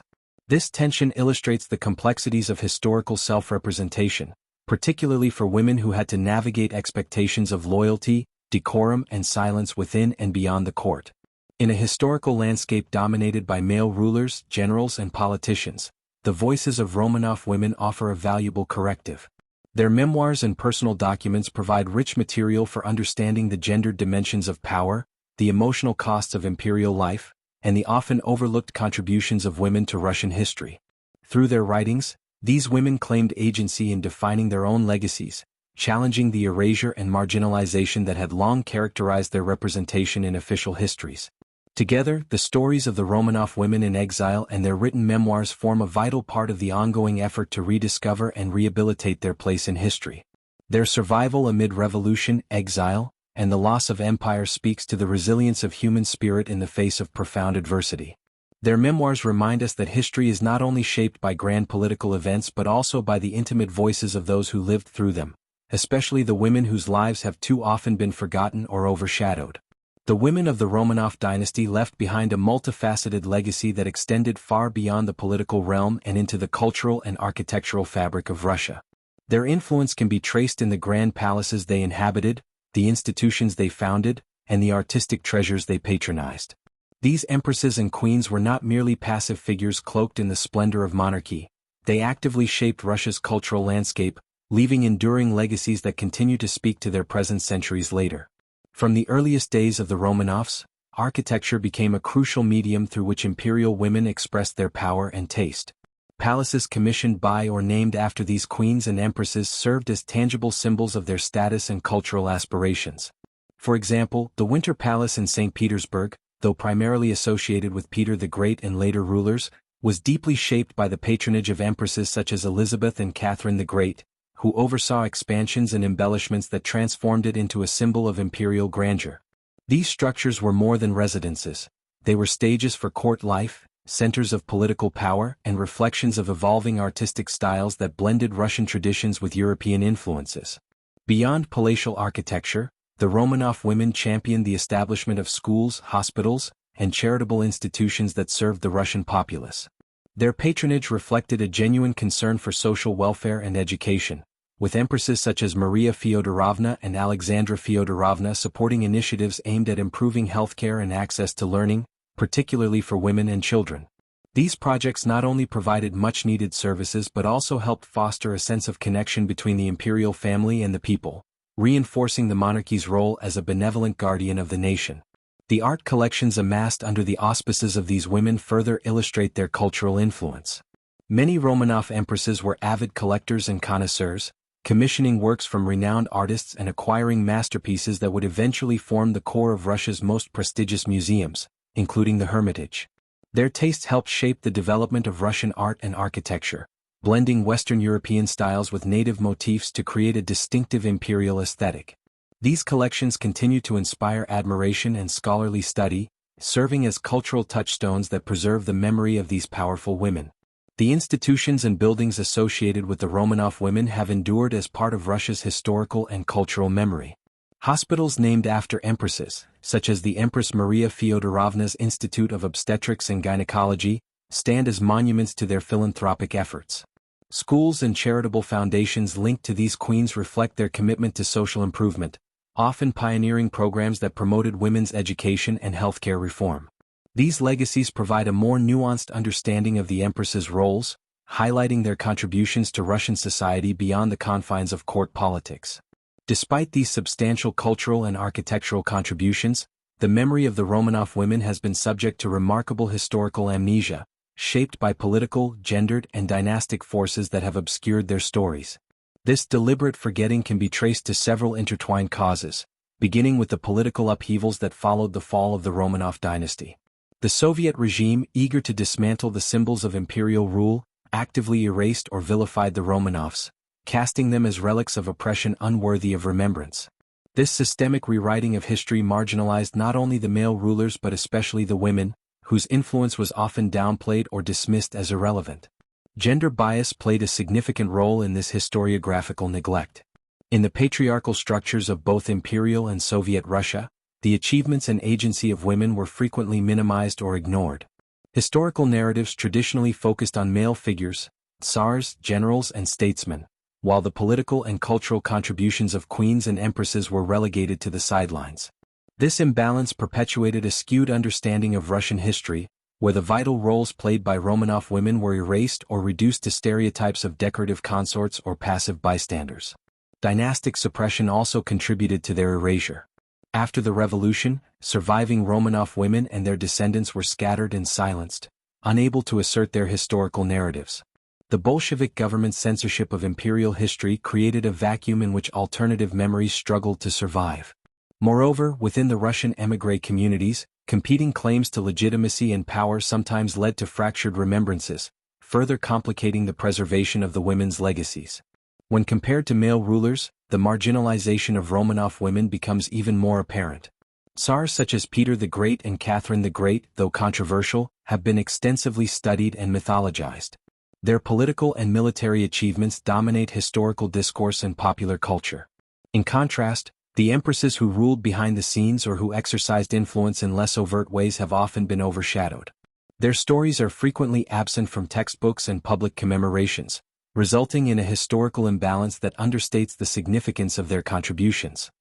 This tension illustrates the complexities of historical self-representation, particularly for women who had to navigate expectations of loyalty, decorum, and silence within and beyond the court. In a historical landscape dominated by male rulers, generals, and politicians, the voices of Romanov women offer a valuable corrective. Their memoirs and personal documents provide rich material for understanding the gendered dimensions of power, the emotional costs of imperial life, and the often overlooked contributions of women to Russian history. Through their writings, these women claimed agency in defining their own legacies, challenging the erasure and marginalization that had long characterized their representation in official histories. Together, the stories of the Romanov women in exile and their written memoirs form a vital part of the ongoing effort to rediscover and rehabilitate their place in history. Their survival amid revolution, exile, and the loss of empire speaks to the resilience of human spirit in the face of profound adversity. Their memoirs remind us that history is not only shaped by grand political events but also by the intimate voices of those who lived through them, especially the women whose lives have too often been forgotten or overshadowed. The women of the Romanov dynasty left behind a multifaceted legacy that extended far beyond the political realm and into the cultural and architectural fabric of Russia. Their influence can be traced in the grand palaces they inhabited, the institutions they founded, and the artistic treasures they patronized. These empresses and queens were not merely passive figures cloaked in the splendor of monarchy. They actively shaped Russia's cultural landscape, leaving enduring legacies that continue to speak to their presence centuries later. From the earliest days of the Romanovs, architecture became a crucial medium through which imperial women expressed their power and taste. Palaces commissioned by or named after these queens and empresses served as tangible symbols of their status and cultural aspirations. For example, the Winter Palace in St. Petersburg, though primarily associated with Peter the Great and later rulers, was deeply shaped by the patronage of empresses such as Elizabeth and Catherine the Great, who oversaw expansions and embellishments that transformed it into a symbol of imperial grandeur. These structures were more than residences. They were stages for court life, centers of political power, and reflections of evolving artistic styles that blended Russian traditions with European influences. Beyond palatial architecture, the Romanov women championed the establishment of schools, hospitals, and charitable institutions that served the Russian populace. Their patronage reflected a genuine concern for social welfare and education, with empresses such as Maria Feodorovna and Alexandra Feodorovna supporting initiatives aimed at improving healthcare and access to learning, particularly for women and children. These projects not only provided much-needed services but also helped foster a sense of connection between the imperial family and the people, reinforcing the monarchy's role as a benevolent guardian of the nation. The art collections amassed under the auspices of these women further illustrate their cultural influence. Many Romanov empresses were avid collectors and connoisseurs, commissioning works from renowned artists and acquiring masterpieces that would eventually form the core of Russia's most prestigious museums, including the Hermitage. Their tastes helped shape the development of Russian art and architecture, blending Western European styles with native motifs to create a distinctive imperial aesthetic. These collections continue to inspire admiration and scholarly study, serving as cultural touchstones that preserve the memory of these powerful women. The institutions and buildings associated with the Romanov women have endured as part of Russia's historical and cultural memory. Hospitals named after empresses, such as the Empress Maria Feodorovna's Institute of Obstetrics and Gynecology, stand as monuments to their philanthropic efforts. Schools and charitable foundations linked to these queens reflect their commitment to social improvement, often pioneering programs that promoted women's education and healthcare reform. These legacies provide a more nuanced understanding of the empresses' roles, highlighting their contributions to Russian society beyond the confines of court politics. Despite these substantial cultural and architectural contributions, the memory of the Romanov women has been subject to remarkable historical amnesia, shaped by political, gendered, and dynastic forces that have obscured their stories. This deliberate forgetting can be traced to several intertwined causes, beginning with the political upheavals that followed the fall of the Romanov dynasty. The Soviet regime, eager to dismantle the symbols of imperial rule, actively erased or vilified the Romanovs, casting them as relics of oppression unworthy of remembrance. This systemic rewriting of history marginalized not only the male rulers but especially the women, whose influence was often downplayed or dismissed as irrelevant. Gender bias played a significant role in this historiographical neglect. In the patriarchal structures of both Imperial and Soviet Russia, the achievements and agency of women were frequently minimized or ignored. Historical narratives traditionally focused on male figures, tsars, generals, and statesmen, while the political and cultural contributions of queens and empresses were relegated to the sidelines. This imbalance perpetuated a skewed understanding of Russian history, where the vital roles played by Romanov women were erased or reduced to stereotypes of decorative consorts or passive bystanders. Dynastic suppression also contributed to their erasure. After the revolution, surviving Romanov women and their descendants were scattered and silenced, unable to assert their historical narratives. The Bolshevik government's censorship of imperial history created a vacuum in which alternative memories struggled to survive. Moreover, within the Russian émigré communities, competing claims to legitimacy and power sometimes led to fractured remembrances, further complicating the preservation of the women's legacies. When compared to male rulers, the marginalization of Romanov women becomes even more apparent. Tsars such as Peter the Great and Catherine the Great, though controversial, have been extensively studied and mythologized. Their political and military achievements dominate historical discourse and popular culture. In contrast, the empresses who ruled behind the scenes or who exercised influence in less overt ways have often been overshadowed. Their stories are frequently absent from textbooks and public commemorations, resulting in a historical imbalance that understates the significance of their contributions.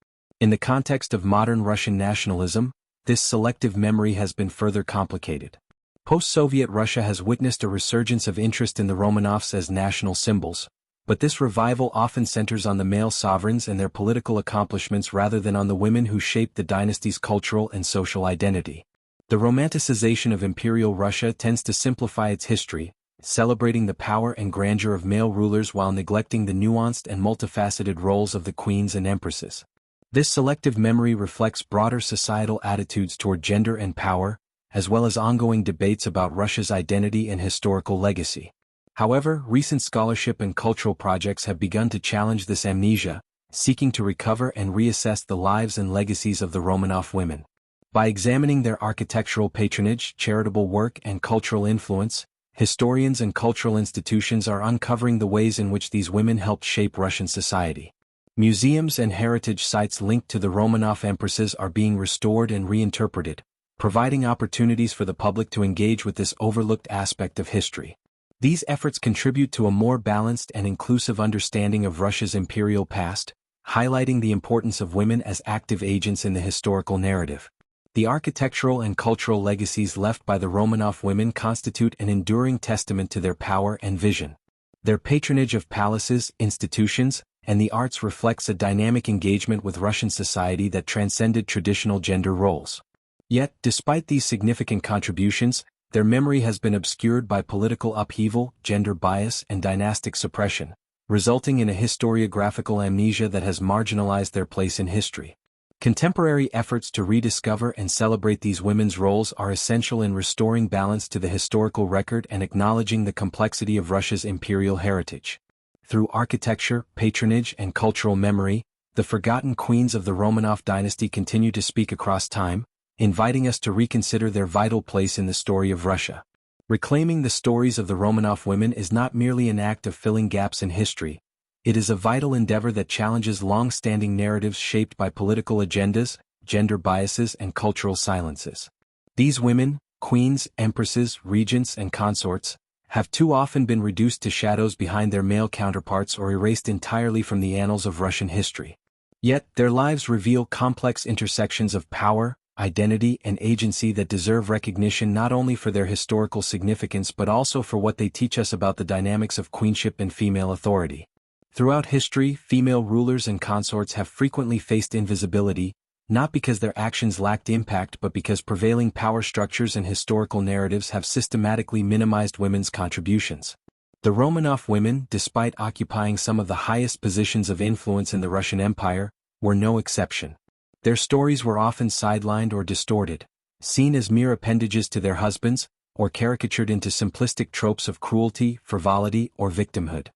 In the context of modern Russian nationalism, this selective memory has been further complicated. Post-Soviet Russia has witnessed a resurgence of interest in the Romanovs as national symbols, but this revival often centers on the male sovereigns and their political accomplishments rather than on the women who shaped the dynasty's cultural and social identity. The romanticization of imperial Russia tends to simplify its history, celebrating the power and grandeur of male rulers while neglecting the nuanced and multifaceted roles of the queens and empresses. This selective memory reflects broader societal attitudes toward gender and power, as well as ongoing debates about Russia's identity and historical legacy. However, recent scholarship and cultural projects have begun to challenge this amnesia, seeking to recover and reassess the lives and legacies of the Romanov women. By examining their architectural patronage, charitable work, and cultural influence, historians and cultural institutions are uncovering the ways in which these women helped shape Russian society. Museums and heritage sites linked to the Romanov empresses are being restored and reinterpreted, providing opportunities for the public to engage with this overlooked aspect of history. These efforts contribute to a more balanced and inclusive understanding of Russia's imperial past, highlighting the importance of women as active agents in the historical narrative. The architectural and cultural legacies left by the Romanov women constitute an enduring testament to their power and vision. Their patronage of palaces, institutions, and the arts reflects a dynamic engagement with Russian society that transcended traditional gender roles. Yet, despite these significant contributions, their memory has been obscured by political upheaval, gender bias, and dynastic suppression, resulting in a historiographical amnesia that has marginalized their place in history. Contemporary efforts to rediscover and celebrate these women's roles are essential in restoring balance to the historical record and acknowledging the complexity of Russia's imperial heritage. Through architecture, patronage, and cultural memory, the forgotten queens of the Romanov dynasty continue to speak across time, inviting us to reconsider their vital place in the story of Russia. Reclaiming the stories of the Romanov women is not merely an act of filling gaps in history, it is a vital endeavor that challenges long-standing narratives shaped by political agendas, gender biases, and cultural silences. These women, queens, empresses, regents, and consorts, have too often been reduced to shadows behind their male counterparts or erased entirely from the annals of Russian history. Yet, their lives reveal complex intersections of power, identity, and agency that deserve recognition not only for their historical significance but also for what they teach us about the dynamics of queenship and female authority. Throughout history, female rulers and consorts have frequently faced invisibility, not because their actions lacked impact but because prevailing power structures and historical narratives have systematically minimized women's contributions. The Romanov women, despite occupying some of the highest positions of influence in the Russian Empire, were no exception. Their stories were often sidelined or distorted, seen as mere appendages to their husbands, or caricatured into simplistic tropes of cruelty, frivolity, or victimhood.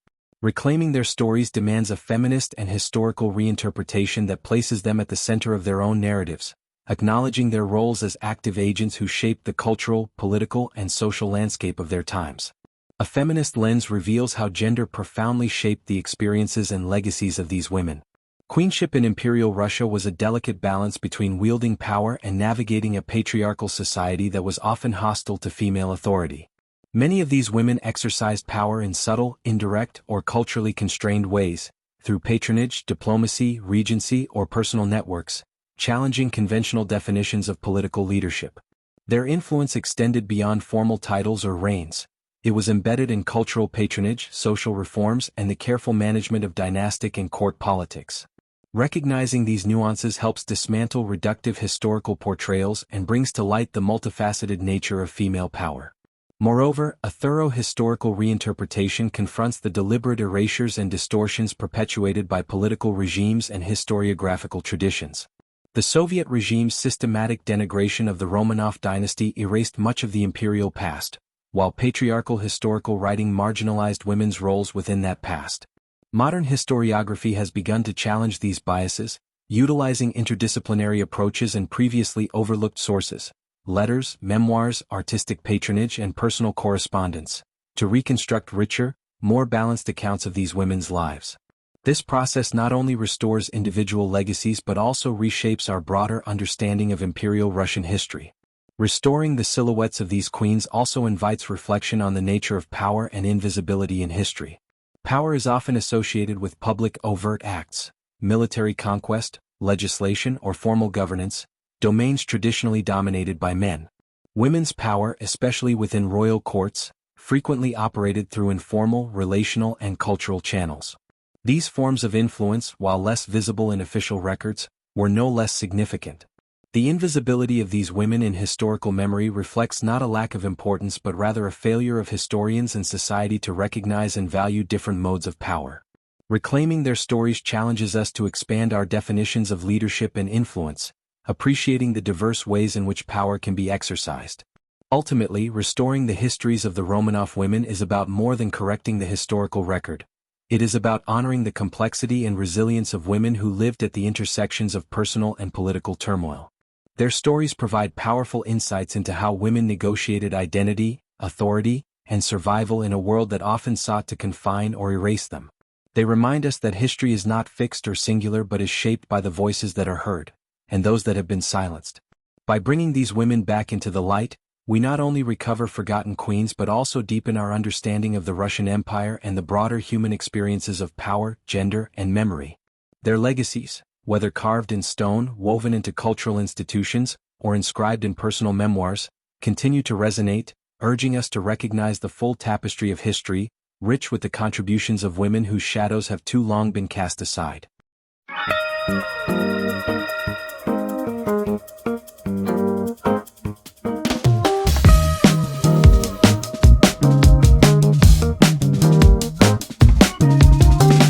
Reclaiming their stories demands a feminist and historical reinterpretation that places them at the center of their own narratives, acknowledging their roles as active agents who shaped the cultural, political, and social landscape of their times. A feminist lens reveals how gender profoundly shaped the experiences and legacies of these women. Queenship in Imperial Russia was a delicate balance between wielding power and navigating a patriarchal society that was often hostile to female authority. Many of these women exercised power in subtle, indirect, or culturally constrained ways, through patronage, diplomacy, regency, or personal networks, challenging conventional definitions of political leadership. Their influence extended beyond formal titles or reigns. It was embedded in cultural patronage, social reforms, and the careful management of dynastic and court politics. Recognizing these nuances helps dismantle reductive historical portrayals and brings to light the multifaceted nature of female power. Moreover, a thorough historical reinterpretation confronts the deliberate erasures and distortions perpetuated by political regimes and historiographical traditions. The Soviet regime's systematic denigration of the Romanov dynasty erased much of the imperial past, while patriarchal historical writing marginalized women's roles within that past. Modern historiography has begun to challenge these biases, utilizing interdisciplinary approaches and previously overlooked sources, letters, memoirs, artistic patronage, and personal correspondence, to reconstruct richer, more balanced accounts of these women's lives. This process not only restores individual legacies but also reshapes our broader understanding of Imperial Russian history. Restoring the silhouettes of these queens also invites reflection on the nature of power and invisibility in history. Power is often associated with public overt acts, military conquest, legislation, or formal governance, domains traditionally dominated by men. Women's power, especially within royal courts, frequently operated through informal, relational, and cultural channels. These forms of influence, while less visible in official records, were no less significant. The invisibility of these women in historical memory reflects not a lack of importance but rather a failure of historians and society to recognize and value different modes of power. Reclaiming their stories challenges us to expand our definitions of leadership and influence, appreciating the diverse ways in which power can be exercised. Ultimately, restoring the histories of the Romanov women is about more than correcting the historical record. It is about honoring the complexity and resilience of women who lived at the intersections of personal and political turmoil. Their stories provide powerful insights into how women negotiated identity, authority, and survival in a world that often sought to confine or erase them. They remind us that history is not fixed or singular but is shaped by the voices that are heard, and those that have been silenced. By bringing these women back into the light, we not only recover forgotten queens but also deepen our understanding of the Russian Empire and the broader human experiences of power, gender, and memory. Their legacies, whether carved in stone, woven into cultural institutions, or inscribed in personal memoirs, continue to resonate, urging us to recognize the full tapestry of history, rich with the contributions of women whose shadows have too long been cast aside.